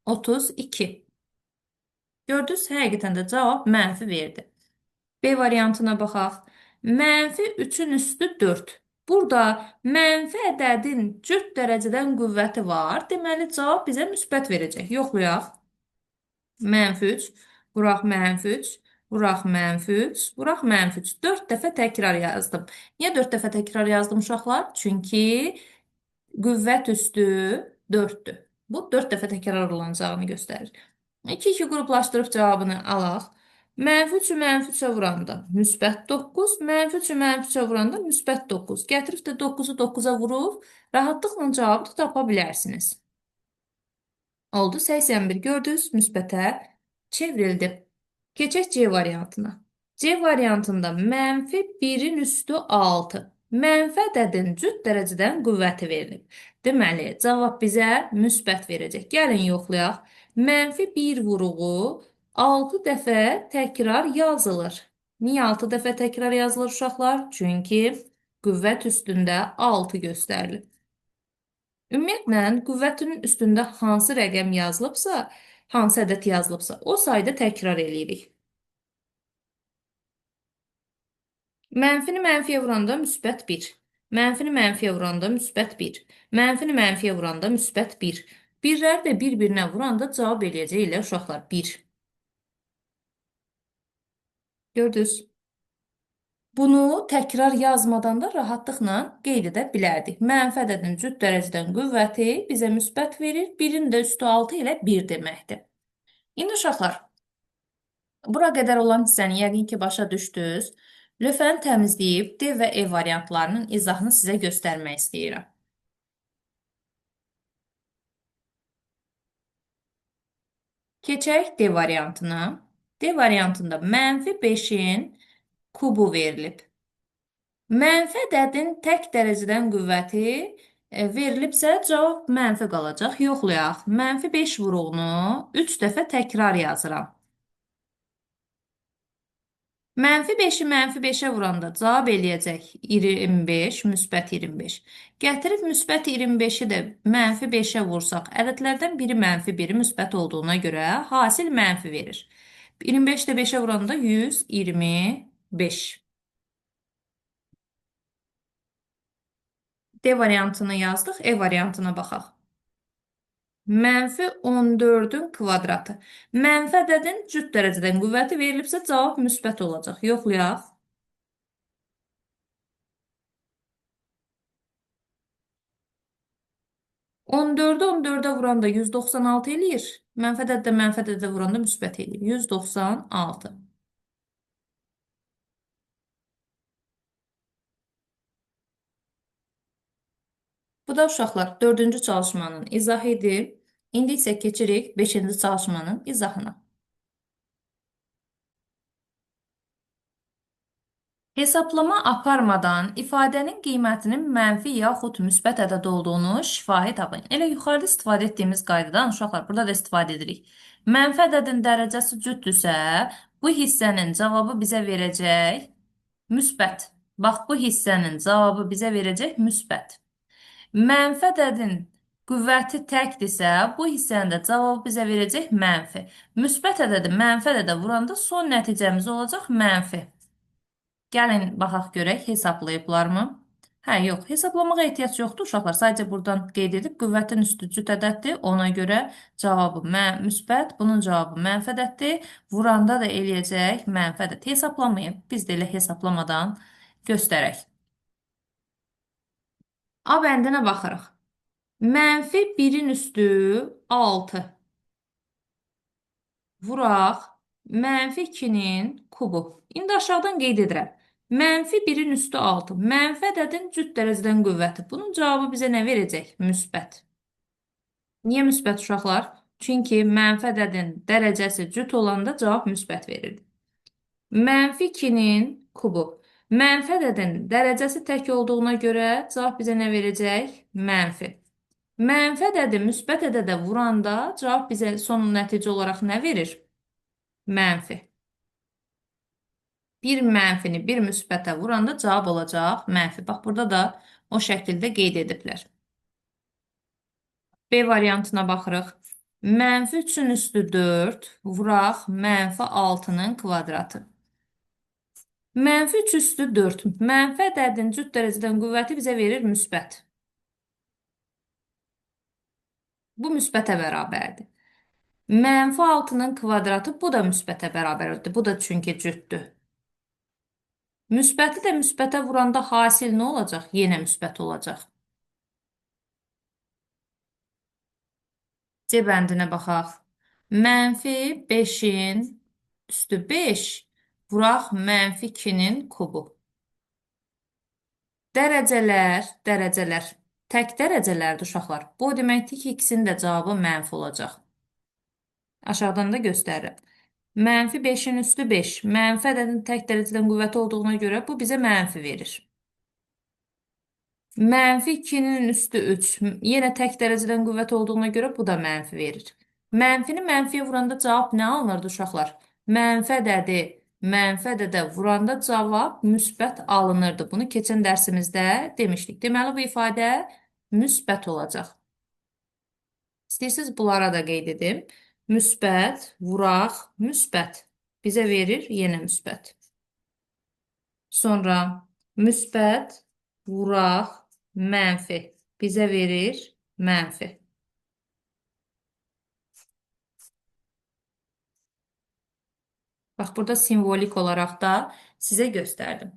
32. Gördünüz, həqiqətən də cavab mənfi verdi. B variantına baxaq. Mənfi 3-ün üstü 4. Burada mənfi ədədin cüt dərəcədən qüvvəti var. Deməli, cavab bizə müsbət verəcək. Yoxlayaq. Mənfi 3, vuraq mənfi 3, vuraq mənfi 3, vuraq mənfi 3. 4 dəfə təkrar yazdım. Niyə 4 dəfə təkrar yazdım uşaqlar? Çünki qüvvət üstü 4-dür. Bu 4 dəfə təkrarlanacağını göstərir. 2-2 qruplaşdırıb cavabını alaq. Mənfi 3-ü mənfi 3-ə vuranda müsbət 9, mənfi 3-ü mənfi 3-ə vuranda müsbət 9. Gətirib də 9-u 9-a vurub, rahatlıqla cavabı tapa bilərsiniz. Oldu 81, gördünüz, müsbətə çevrildi. Keçək C variantına. C variantında mənfi 1-in üstü 6. Mənfi ədədin cüt dərəcədən qüvvəti verilib. Deməli, cavab bizə müsbət verəcək. Gəlin yoxlayaq. Mənfi 1 vuruğu 6 dəfə təkrar yazılır. Niyə 6 dəfə təkrar yazılır uşaqlar? Çünki qüvvət üstündə 6 göstərilir. Ümumiyyətlə, qüvvətin üstündə hansı rəqəm yazılıbsa, hansı ədəd yazılıbsa, o sayda təkrar eləyirik. Mənfini mənfiyə vuranda müsbət 1. Mənfini mənfiyə vuranda müsbət 1. Mənfini mənfiyə vuranda müsbət 1. Birləri də bir-birinə vuranda cavab eləyəcək ilə uşaqlar 1. Gördünüz. Bunu təkrar yazmadan da rahatlıqla qeyd edə bilərdik. Mənfi ədədin cüt dərəcədən qüvvəti bizə müsbət verir. 1-in də üstü 6 ilə 1 deməkdir. İndi uşaqlar, bura qədər olan hissəni yəqin ki, başa düşdünüz. Lövhəni təmizləyib D və E variantlarının izahını sizə göstərmək istəyirəm. Keçək D variantına. D variantında mənfi 5-in kubu verilib. Mənfi ədədin tək dərəcədən qüvvəti verilibsə, cavab mənfi qalacaq. Yoxlayaq. Mənfi 5 vuruğunu 3 dəfə təkrar yazıram. Mənfi 5-i mənfi 5-ə vuranda cavab eləyəcək 25, müsbət 25. Gətirib müsbət 25-i də mənfi 5-ə vursaq, ədədlərdən biri mənfi, biri müsbət olduğuna görə hasil mənfi verir. 25 də 5-ə vuranda 125. D variantını yazdıq, E variantına baxaq. Mənfi 14-ün kvadratı. Mənfi ədədin cüt dərəcədən qüvvəti verilibsə, cavab müsbət olacaq. Yoxlayaq. On 14'ə vuranda 196 eləyir. Mənfi ədəddə mənfi ədədə vuranda müsbət eləyir. 196. Bu da uşaqlar 4-cü çalışmanın izahı idi. İndi isə keçirik 5-ci çalışmanın izahına. Hesablama aparmadan ifadənin qiymətinin mənfi yaxud müsbət ədəd olduğunu şifahi tapın. Elə yuxarıda istifadə etdiyimiz qaydadan uşaqlar burada da istifadə edirik. Mənfi ədədin dərəcəsi cütdürsə, bu hissənin cavabı bizə verəcək müsbət. Bax, bu hissənin cavabı bizə verəcək müsbət. Mənfi ədədin qüvvəti təkdirsə, bu hissənin də cavabı bizə verəcək mənfi. Müsbət ədədi mənfi ədədə vuranda son nəticəmiz olacaq mənfi. Gəlin, baxaq görək, hesablayıblarmı? Hə, yox, hesablamağa ehtiyac yoxdur uşaqlar. Sadəcə buradan qeyd edib, qüvvətin üstü cüt ədəddir. Ona görə cavabı müsbət, bunun cavabı mənfi ədəddir. Vuranda da eləyəcək mənfi ədəd. Hesablamayın, biz də elə hesablamadan göstərək. A bəndinə baxırıq. Mənfi 1-in üstü 6. Vuraq, mənfi 2-nin kubu. İndi aşağıdan qeyd edirəm. Mənfi 1-in üstü 6. Mənfi ədədin cüt dərəcədən qüvvəti. Bunun cavabı bizə nə verəcək? Müsbət. Niyə müsbət uşaqlar? Çünki mənfi ədədin dərəcəsi cüt olanda cavab müsbət verirdi. Mənfi 2-nin kubu. Mənfi ədədin dərəcəsi tək olduğuna görə cavab bizə nə verəcək? Mənfi. Mənfi ədədi müsbət ədədə vuranda cavab bizə son nəticə olaraq nə verir? Mənfi. Bir mənfini bir müsbətə vuranda cavab olacaq mənfi. Bax, burada da o şəkildə qeyd ediblər. B variantına baxırıq. Mənfi 3-ün üstü 4 vuraq mənfi 6-nın kvadratı. Mənfi 3 üstü 4. Mənfi ədədin cüt dərəcədən qüvvəti bizə verir müsbət. Bu müsbətə bərabərdir. Mənfi 6-nın kvadratı bu da müsbətə bərabərdir. Bu da çünki cütdür. Müsbəti də müsbətə vuranda hasil nə olacaq? Yenə müsbət olacaq. C bəndinə baxaq. Mənfi 5-in üstü 5 vuraq mənfi 2-nin kubu. Dərəcələr tək dərəcələrdir uşaqlar. Bu deməkdir ki, ikisinin də cavabı mənfi olacaq. Aşağıdan da göstərirəm. Mənfi 5-in üstü 5. Mənfi ədədin tək dərəcədən qüvvəti olduğuna görə bu bizə mənfi verir. Mənfi 2-nin üstü 3. Yenə tək dərəcədən qüvvət olduğuna görə bu da mənfi verir. Mənfini mənfiyə vuranda cavab nə alınırdı uşaqlar? Mənfi ədədə vuranda cavab müsbət alınırdı. Bunu keçən dərsimizdə demişdik. Deməli, bu ifadə müsbət olacaq. İstəyirsiniz, bunlara da qeyd edim. Müsbət, vuraq, müsbət. Bizə verir yenə müsbət. Sonra müsbət, vuraq, mənfi. Bizə verir mənfi. Bax, burada simvolik olaraq da sizə göstərdim.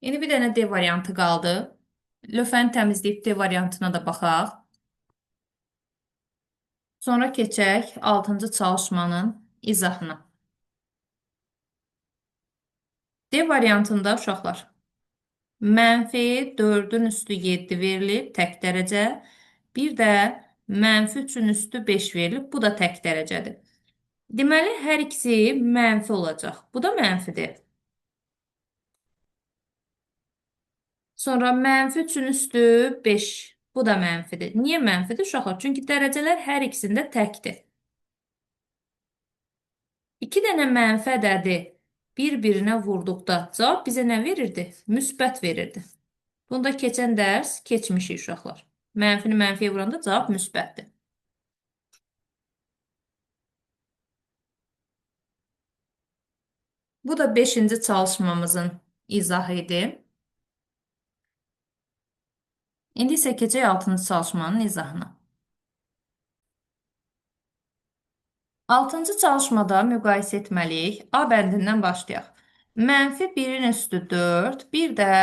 İndi bir dənə D variantı qaldı. Lövhəni təmizləyib D variantına da baxaq. Sonra keçək 6-cı çalışmanın izahına. D variantında uşaqlar mənfi 4-ün üstü 7 verilib, tək dərəcə. Bir də mənfi 3-ün üstü 5 verilib, bu da tək dərəcədir. Deməli, hər ikisi mənfi olacaq. Bu da mənfidir. Sonra mənfi 3-ün üstü 5. Bu da mənfidir. Niyə mənfidir uşaqlar? Çünki dərəcələr hər ikisində təkdir. 2 dənə mənfi ədədi bir-birinə vurduqda cavab bizə nə verirdi? Müsbət verirdi. Bunda keçən dərs keçmişik uşaqlar. Mənfini mənfiyə vuranda cavab müsbətdir. Bu da 5-ci çalışmamızın izahı idi. İndi isə keçək 6-cı çalışmanın izahına. 6-cı çalışmada müqayisə etməliyik. A bəndindən başlayaq. Mənfi 1-in üstü 4, bir də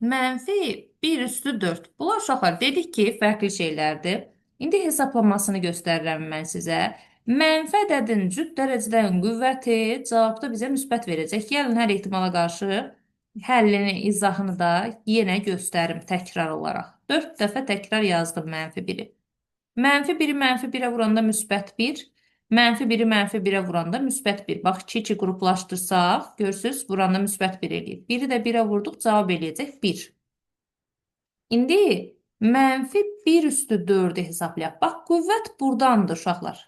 mənfi 1 üstü 4. Bunlar uşaqlar dedik ki, fərqli şeylərdir. İndi hesablamasını göstərirəm mən sizə. Mənfi ədədin cüt dərəcədən qüvvəti cavabda bizə müsbət verəcək. Gəlin hər ehtimala qarşı həllini, izahını da yenə göstərim təkrar olaraq. 4 dəfə təkrar yazdım mənfi 1-i. Mənfi 1-i mənfi 1-ə vuranda müsbət 1, mənfi 1-i mənfi 1-ə vuranda müsbət 1. Bax, 2-2 qruplaşdırsaq, görürsünüz, vuranda müsbət 1 eləyir. 1-i də 1-ə vurduq, cavab eləyəcək 1. İndi mənfi 1 üstü 4-ü hesablayaq. Bax, qüvvət burdandır, uşaqlar.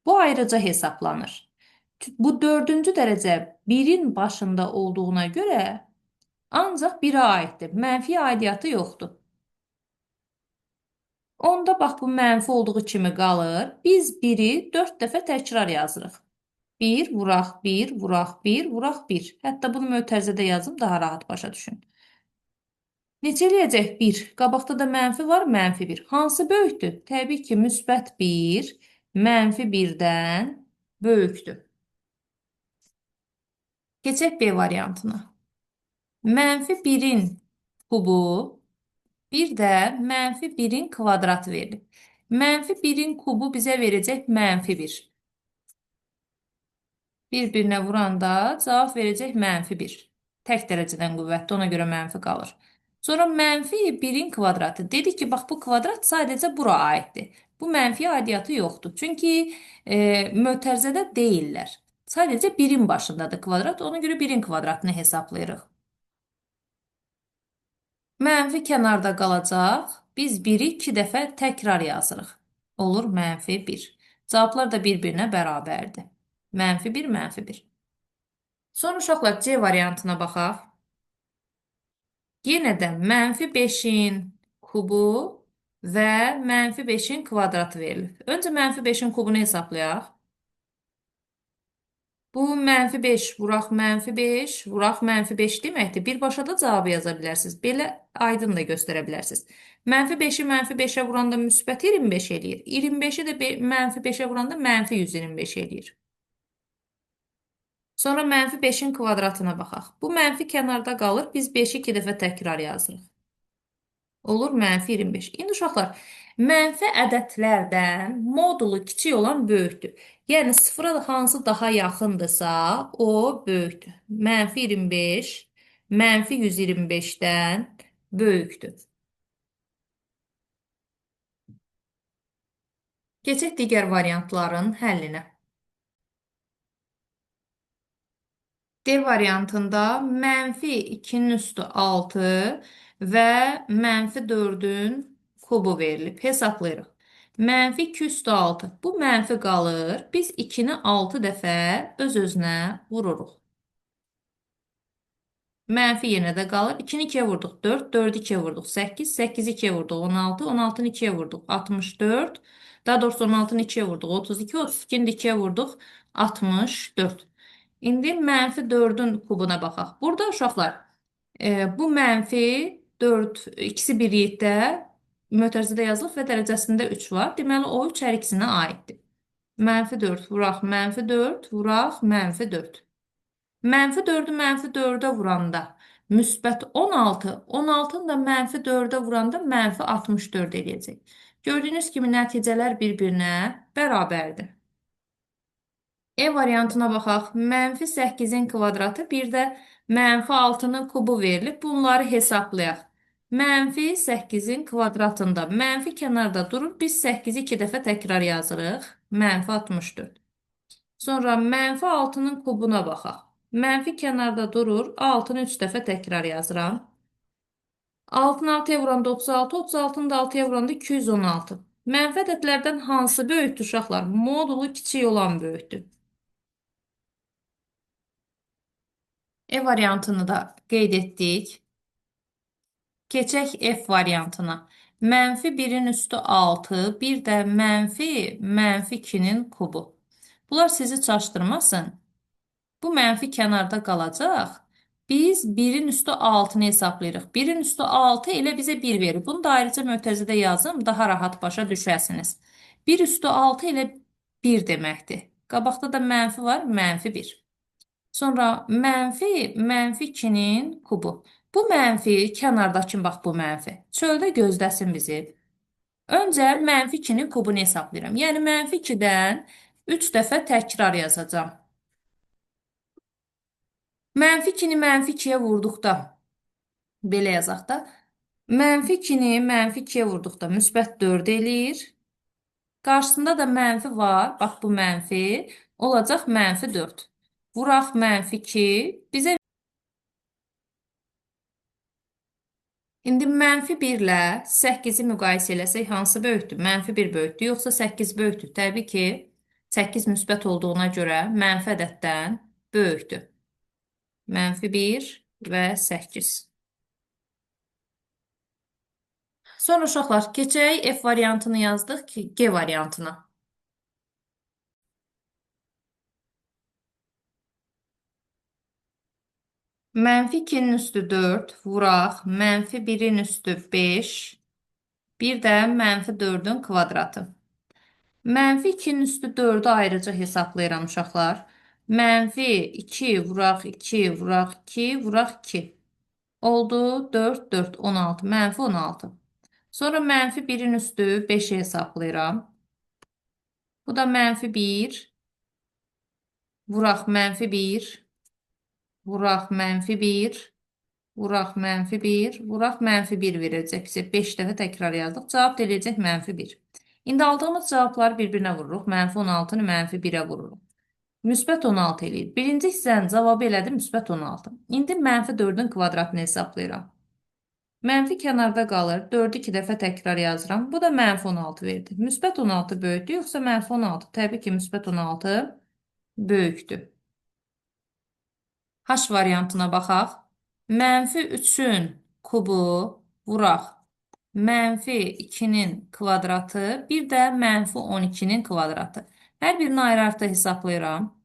Bu ayrıca hesablanır. Bu 4-cü dərəcə 1-in başında olduğuna görə ancaq 1-ə aiddir. Mənfiyə aidiyyatı yoxdur. Onda bax, bu mənfi olduğu kimi qalır. Biz 1-i 4 dəfə təkrar yazırıq. 1, vuraq 1, vuraq 1, vuraq 1. Hətta bunu mötərizədə yazım, daha rahat başa düşün. Necə eləyəcək 1? Qabaqda da mənfi var, mənfi 1. Hansı böyükdür? Təbii ki, müsbət 1 mənfi 1-dən böyükdür. Keçək B variantına. Mənfi 1-in kubu, bir də mənfi 1-in kvadratı verilib. Mənfi 1-in kubu bizə verəcək mənfi 1. Bir-birinə vuranda cavab verəcək mənfi 1. Tək dərəcədən qüvvətli, ona görə mənfi qalır. Sonra mənfi 1-in kvadratı. Dedik ki, bax bu kvadrat sadəcə bura aiddir. Bu mənfi aidiyyatı yoxdur. Çünki mötərizədə deyillər. Sadəcə 1-in başındadır kvadrat. Ona görə 1-in kvadratını hesablayırıq. Mənfi kənarda qalacaq. Biz 1-i 2 dəfə təkrar yazırıq. Olur mənfi 1. Cavablar da bir-birinə bərabərdir. Mənfi 1, mənfi 1. Sonra uşaqlar C variantına baxaq. Yenə də mənfi 5-in kubu və mənfi 5-in kvadratı verilib. Öncə mənfi 5-in kubunu hesablayaq. Bu mənfi 5 vuraq mənfi 5 vuraq mənfi 5 deməkdir. Birbaşa da cavabı yaza bilərsiniz. Belə aydın da göstərə bilərsiniz. Mənfi 5-i mənfi 5-ə vuranda müsbət 25 eləyir. 25-i də mənfi 5-ə vuranda mənfi 125 eləyir. Sonra mənfi 5-in kvadratına baxaq. Bu mənfi kənarda qalır. Biz 5-i 2 dəfə təkrar yazırıq. Olur mənfi 25. İndi uşaqlar, mənfi ədədlərdən modulu kiçik olan böyükdür. Yəni sıfıra hansı daha yaxındırsa, o böyükdür. Mənfi 25, mənfi 125-dən böyükdür. Keçək digər variantların həllinə. D variantında mənfi 2-nin üstü 6 və mənfi 4-ün kubu verilib. Hesablayırıq. Mənfi 2 üstü 6. Bu mənfi qalır. Biz 2-ni 6 dəfə öz-özünə vururuq. Mənfi yenə də qalır. 2-ni 2-yə vurduq. 4, 4-ü 2-yə vurduq. 8, 8-i 2-yə vurduq. 16, 16-nı 2-yə vurduq. 64, daha doğrusu 16-nı 2-yə vurduq. 32, 32-ni 2-yə vurduq. 64. İndi mənfi 4-ün kubuna baxaq. Burada uşaqlar, bu mənfi 4, ikisi bir yerdə mötərizədə yazılıb və dərəcəsində 3 var. Deməli, o 3 hər ikisinə aiddir. Mənfi 4 vuraq, mənfi 4 vuraq, mənfi 4. Mənfi 4-ü mənfi 4-ə vuranda müsbət 16, 16-nı da mənfi 4-ə vuranda mənfi 64 eləyəcək. Gördüyünüz kimi nəticələr bir-birinə bərabərdir. E variantına baxaq. Mənfi 8-in kvadratı, bir də mənfi 6-nın kubu verilib. Bunları hesablayaq. Mənfi 8-in kvadratında mənfi kənarda durur. Biz 8-i 2 dəfə təkrar yazırıq. Mənfi 64. Sonra mənfi 6-nın kubuna baxaq. Mənfi kənarda durur. 6-nı 3 dəfə təkrar yazıram. 6-nı 6-ya vuranda 36, 36-nı da 6-ya vuranda 216. Mənfi ədədlərdən hansı böyükdür uşaqlar? Modulu kiçik olan böyükdür. E variantını da qeyd etdik. Keçək F variantına. Mənfi 1-in üstü 6, bir də mənfi 2-nin kubu. Bunlar sizi çaşdırmasın. Bu mənfi kənarda qalacaq. Biz 1-in üstü 6-nı hesablayırıq. 1-in üstü 6 elə bizə 1 verir. Bunu da ayrıca mötərizədə yazım, daha rahat başa düşəsiniz. 1 üstü 6 elə 1 deməkdir. Qabaqda da mənfi var, mənfi 1. Sonra mənfi 2-nin kubu. Bu mənfi kənardakı, bax bu mənfi. Çöldə gözləsin bizi. Öncə mənfi 2-nin kubunu hesablayıram. Yəni mənfi 2-dən 3 dəfə təkrar yazacağım. Mənfi 2-ni mənfi 2-yə vurduqda, belə yazaq da, mənfi 2-ni mənfi 2-yə vurduqda müsbət 4 eləyir. Qarşısında da mənfi var, bax bu mənfi, olacaq mənfi 4. Vuraq mənfi 2, bizə İndi mənfi 1 ilə 8-i müqayisə eləsək, hansı böyükdür? Mənfi 1 böyükdür, yoxsa 8 böyükdür? Təbii ki, 8 müsbət olduğuna görə mənfi ədəddən böyükdür. Mənfi 1 və 8. Sonra uşaqlar, keçək F variantını yazdıq ki, G variantına. Mənfi 2-nin üstü 4 vuraq, mənfi 1-in üstü 5, bir də mənfi 4-ün kvadratı. Mənfi 2-nin üstü 4-ü ayrıca hesablayıram uşaqlar. Mənfi 2 vuraq 2 vuraq 2 vuraq 2. Oldu 4, 4, 16. Mənfi 16. Sonra mənfi 1-in üstü 5-i hesablayıram. Bu da mənfi 1. Vuraq mənfi 1. Vuraq mənfi 1. Vuraq -1, vuraq -1 verəcək bizə. 5 dəfə təkrar yazdıq. Cavab da eləyəcək -1. İndi aldığımız cavabları bir-birinə vururuq. -16-nı -1-ə vururuq. Müsbət 16 eləyir. Birinci hissənin cavabı elədir müsbət 16. İndi -4-ün kvadratını hesablayıram. Mənfi kənarda qalır. 4-ü 2 dəfə təkrar yazıram. Bu da -16 verdi. Müsbət 16 böyükdür, yoxsa -16? Təbii ki, müsbət 16 böyükdür. H variantına baxaq. -3-ün kubu vuraq. -2-nin kvadratı, bir də -12-nin kvadratı. Hər birini ayrı-ayrı hesablayıram.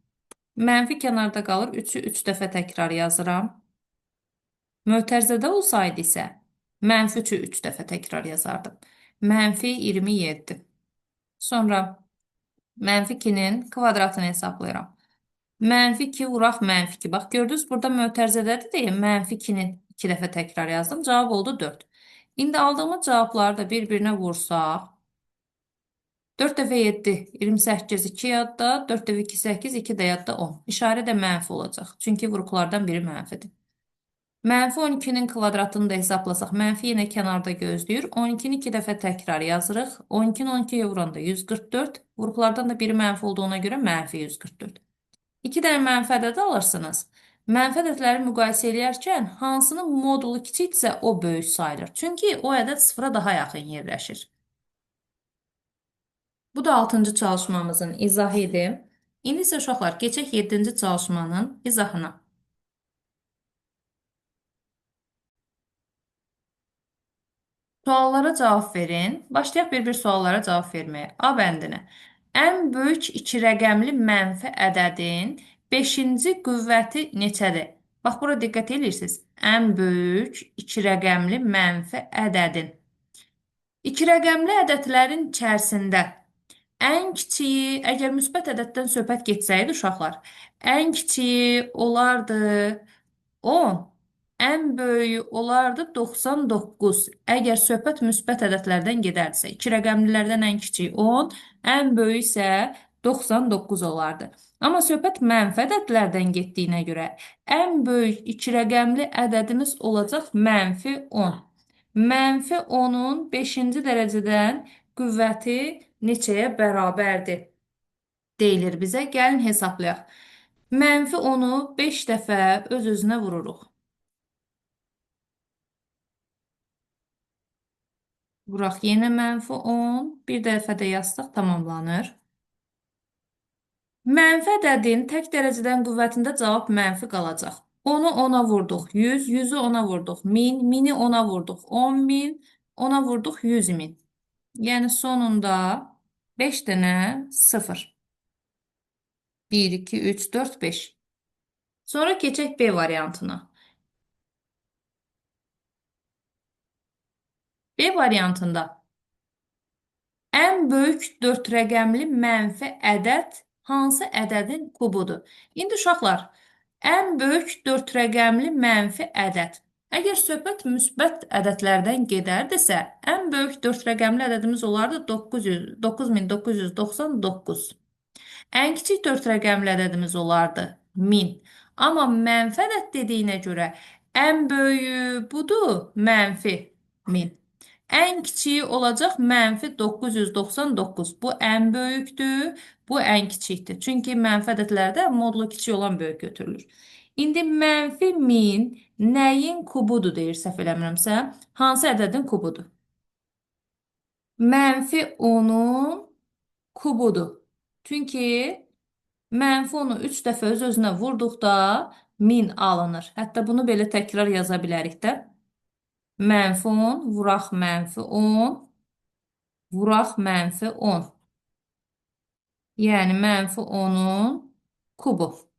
Mənfi kənarda qalır. 3-ü 3 dəfə təkrar yazıram. Mötərizədə olsaydı isə -3-ü 3 dəfə təkrar yazardım. -27. Sonra -2-nin kvadratını hesablayıram. -2 vuraq -2. Bax, gördünüz, burada mötərizədədir deyə -2-nin 2 dəfə təkrar yazdım. Cavab oldu 4. İndi aldığımız cavabları da bir-birinə vursaq. 4 dəfə 7, 28, 2 yadda, 4 dəfə 2, 8, 2 də yadda 10. İşarə də mənfi olacaq. Çünki vuruqlardan biri mənfidir. -12-nin kvadratını da hesablasaq, mənfi yenə kənarda gözləyir. 12-ni 2 dəfə təkrar yazırıq. 12-ni 12-yə vuranda 144. Vuruqlardan da biri mənfi olduğuna görə -144. 2 dənə mənfi ədəd alırsınız. Mənfi ədədləri müqayisə edərkən hansının modulu kiçiksə o böyük sayılır. Çünki o ədəd sıfıra daha yaxın yerləşir. Bu da 6-cı çalışmamızın izahı idi. İndi isə uşaqlar, keçək 7-ci çalışmanın izahına. Suallara cavab verin. Başlayaq bir-bir suallara cavab verməyə. A bəndinə. Ən böyük 2 rəqəmli mənfi ədədin 5-ci qüvvəti neçədir? Bax, bura diqqət edirsiniz. Ən böyük 2 rəqəmli mənfi ədədin. 2 rəqəmli ədədlərin içərisində ən kiçiyi, əgər müsbət ədəddən söhbət getsəydi uşaqlar, ən kiçiyi olardı 10, ən böyüyü olardı 99. Əgər söhbət müsbət ədədlərdən gedərdisə, 2 rəqəmlilərdən ən kiçiyi 10, ən böyüyü isə 99 olardı. Amma söhbət mənfi ədədlərdən getdiyinə görə ən böyük 2 rəqəmli ədədimiz olacaq -10. -10-un 5-ci dərəcədən qüvvəti neçəyə bərabərdir? Deyilir bizə. Gəlin hesablayaq. -10-u 5 dəfə öz-özünə vururuq. Vuraq yenə -10. Bir dəfə də yazsaq tamamlanır. Mənfi ədədin tək dərəcədən qüvvətində cavab mənfi qalacaq. 10-u 10-a vurduq, 100, 100-ü 10-a vurduq, 1000, 1000-i 10-a vurduq, 10.000, 10-a vurduq, 100.000. Yəni sonunda 5 dənə 0. 1, 2, 3, 4, 5. Sonra keçək B variantına. B variantında ən böyük 4 rəqəmli mənfi ədəd hansı ədədin kubudur? İndi uşaqlar, ən böyük 4 rəqəmli mənfi ədəd. Əgər söhbət müsbət ədədlərdən gedərdisə, ən böyük 4 rəqəmli ədədimiz olardı 9999. Ən kiçik 4 rəqəmli ədədimiz olardı 1000. Amma mənfi ədəd dediyinə görə ən böyüyü budur, -1000. Ən kiçiyi olacaq -999. Bu ən böyükdür, bu ən kiçikdir. Çünki mənfi ədədlərdə modulu kiçik olan böyük götürülür. İndi -1000 nəyin kubudur deyir, səhv eləmirəmsə, hansı ədədin kubudur? -10-un kubudur. Çünki -10-u 3 dəfə öz-özünə vurduqda 1000 alınır. Hətta bunu belə təkrar yaza bilərik də. -10 vuraq -10 vuraq -10. Yəni -10-un kubu.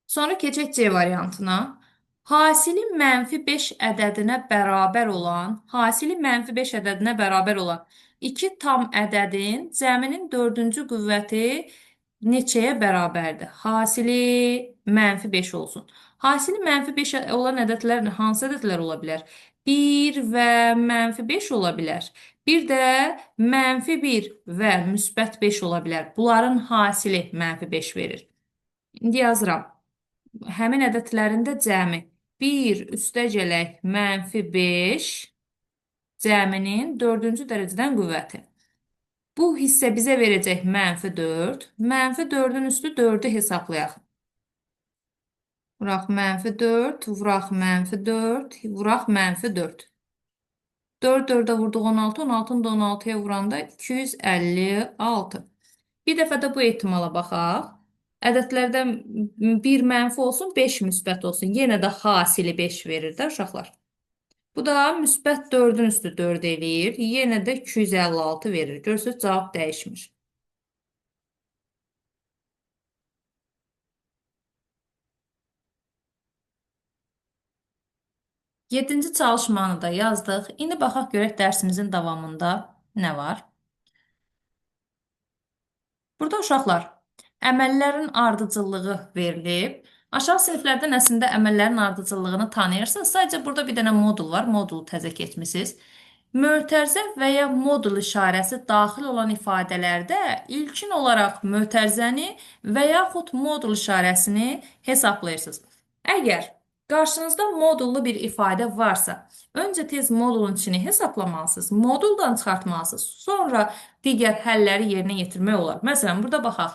Sonra keçək C variantına. Hasili -5 ədədinə bərabər olan, hasili -5 ədədinə bərabər olan 2 tam ədədin cəminin 4-cü qüvvəti neçəyə bərabərdir? Hasili -5 olsun. Hasili -5 olan ədədlər hansı ədədlər ola bilər? 1 və -5 ola bilər. Bir də -1 və müsbət 5 ola bilər. Bunların hasili -5 verir. İndi yazıram. Həmin ədədlərində cəmi 1 üstəgələk -5 cəminin 4-cü dərəcədən qüvvəti. Bu hissə bizə verəcək -4. -4-ün üstü 4-ü hesablayaq. Vuraq -4, vuraq -4, vuraq -4. 4 4-ə vurduq 16, 16-nı da 16-ya vuranda 256. Bir dəfə də bu ehtimala baxaq. Ədədlərdən bir mənfi olsun, 5 müsbət olsun. Yenə də hasili 5 verir də uşaqlar. Bu da müsbət 4-ün üstü 4 eləyir. Yenə də 256 verir. Görürsünüz, cavab dəyişmir. 7-ci çalışmanı da yazdıq. İndi baxaq görək dərsimizin davamında nə var? Burada uşaqlar, əməllərin ardıcıllığı verilib. Aşağı siniflərdən əslində əməllərin ardıcıllığını tanıyırsınız. Sadəcə burada bir dənə modul var. Modulu təzə keçmisiniz. Mötərizə və ya modul işarəsi daxil olan ifadələrdə ilkin olaraq mötərizəni və yaxud modul işarəsini hesablayırsınız. Əgər qarşınızda modullu bir ifadə varsa, öncə tez modulun içini hesablamalısınız, moduldan çıxartmalısınız, sonra digər həlləri yerinə yetirmək olar. Məsələn, burada baxaq.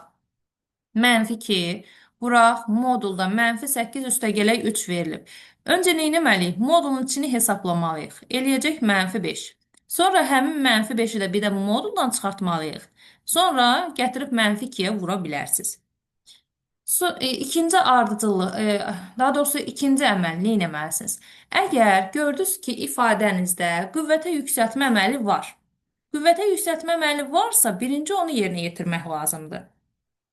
-2, vuraq, modulda -8 üstəgələk 3 verilib. Öncə nə etməliyik? Modulun içini hesablamalıyıq. Eləyəcək -5. Sonra həmin -5-i də bir də moduldan çıxartmalıyıq. Sonra gətirib -2-yə vura bilərsiniz. İkinci ardıcıllıq, daha doğrusu ikinci əməl nə etməlisiniz? Əgər gördünüz ki, ifadənizdə qüvvətə yüksəltmə əməli var. Qüvvətə yüksəltmə əməli varsa, birinci onu yerinə yetirmək lazımdır.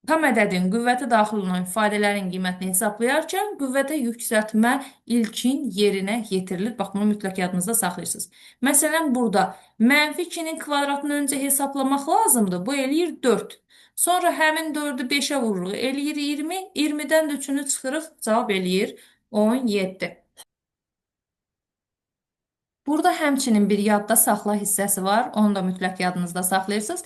Tam ədədin qüvvətə daxil olan ifadələrin qiymətini hesablayarkən qüvvətə yüksəltmə ilkin yerinə yetirilir. Bax, bunu mütləq yadınızda saxlayırsınız. Məsələn, burada -2-nin kvadratını öncə hesablamaq lazımdır. Bu eləyir 4. Sonra həmin 4-ü 5-ə vururuq. Eləyir 20. 20-dən də 3-ünü çıxırıq. Cavab eləyir 17. Burada həmçinin bir yadda saxla hissəsi var. Onu da mütləq yadınızda saxlayırsınız.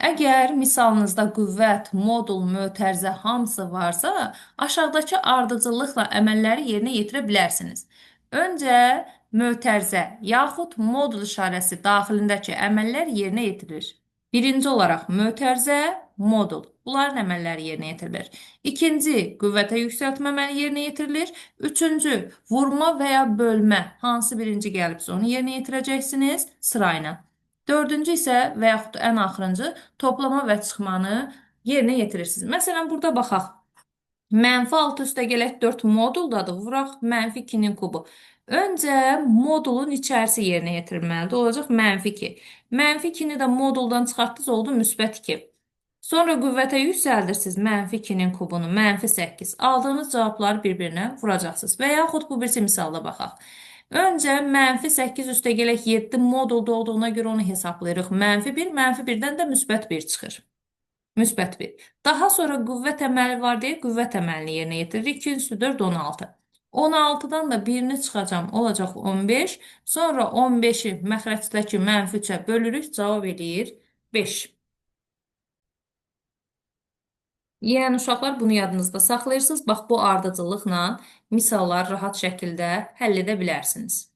Əgər misalınızda qüvvət, modul, mötərizə hamısı varsa, aşağıdakı ardıcıllıqla əməlləri yerinə yetirə bilərsiniz. Öncə mötərizə yaxud modul işarəsi daxilindəki əməllər yerinə yetirilir. Birinci olaraq mötərizə, modul. Bunların əməlləri yerinə yetirilir. İkinci, qüvvətə yüksəltmə əməli yerinə yetirilir. Üçüncü, vurma və ya bölmə. Hansı birinci gəlibsə onu yerinə yetirəcəksiniz sırayla. Dördüncü isə və yaxud ən axırıncı toplama və çıxmanı yerinə yetirirsiniz. Məsələn, burada baxaq. -6 üstəgələk 4 moduldadır. Vuraq -2-nin kubu. Öncə modulun içərisi yerinə yetirilməlidir. Olacaq -2. -2-ni də moduldan çıxartdınız, oldu -2. Sonra qüvvətə yüksəldirsiniz -2-nin kubunu, -8. Aldığınız cavabları bir-birinə vuracaqsınız. Və yaxud bu birisi misalda baxaq. Öncə -8 üstəgələk 7 modulda olduğuna görə onu hesablayırıq. -1, -1-dən də -1 çıxır. Müsbət 1. Daha sonra qüvvət əməli var deyə qüvvət əməlini yerinə yetiririk. 2 üstü 4, 16. 16-dan da 1-ni çıxacam, olacaq 15. Sonra 15-i məxrəcdəki -3-ə bölürük, cavab eləyir 5. Yəni, uşaqlar bunu yadınızda saxlayırsınız. Bax, bu ardıcıllıqla misalları rahat şəkildə həll edə bilərsiniz.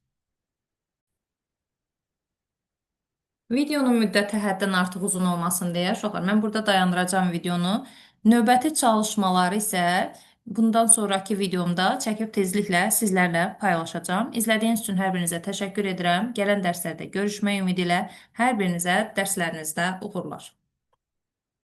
Videonun müddəti həddən artıq uzun olmasın deyə, uşaqlar, mən burada dayandıracağım videonu. Növbəti çalışmaları isə bundan sonraki videomda çəkib tezliklə sizlərlə paylaşacağım. İzlədiyiniz üçün hər birinizə təşəkkür edirəm. Gələn dərslərdə görüşmək ümidi ilə hər birinizə dərslərinizdə uğurlar.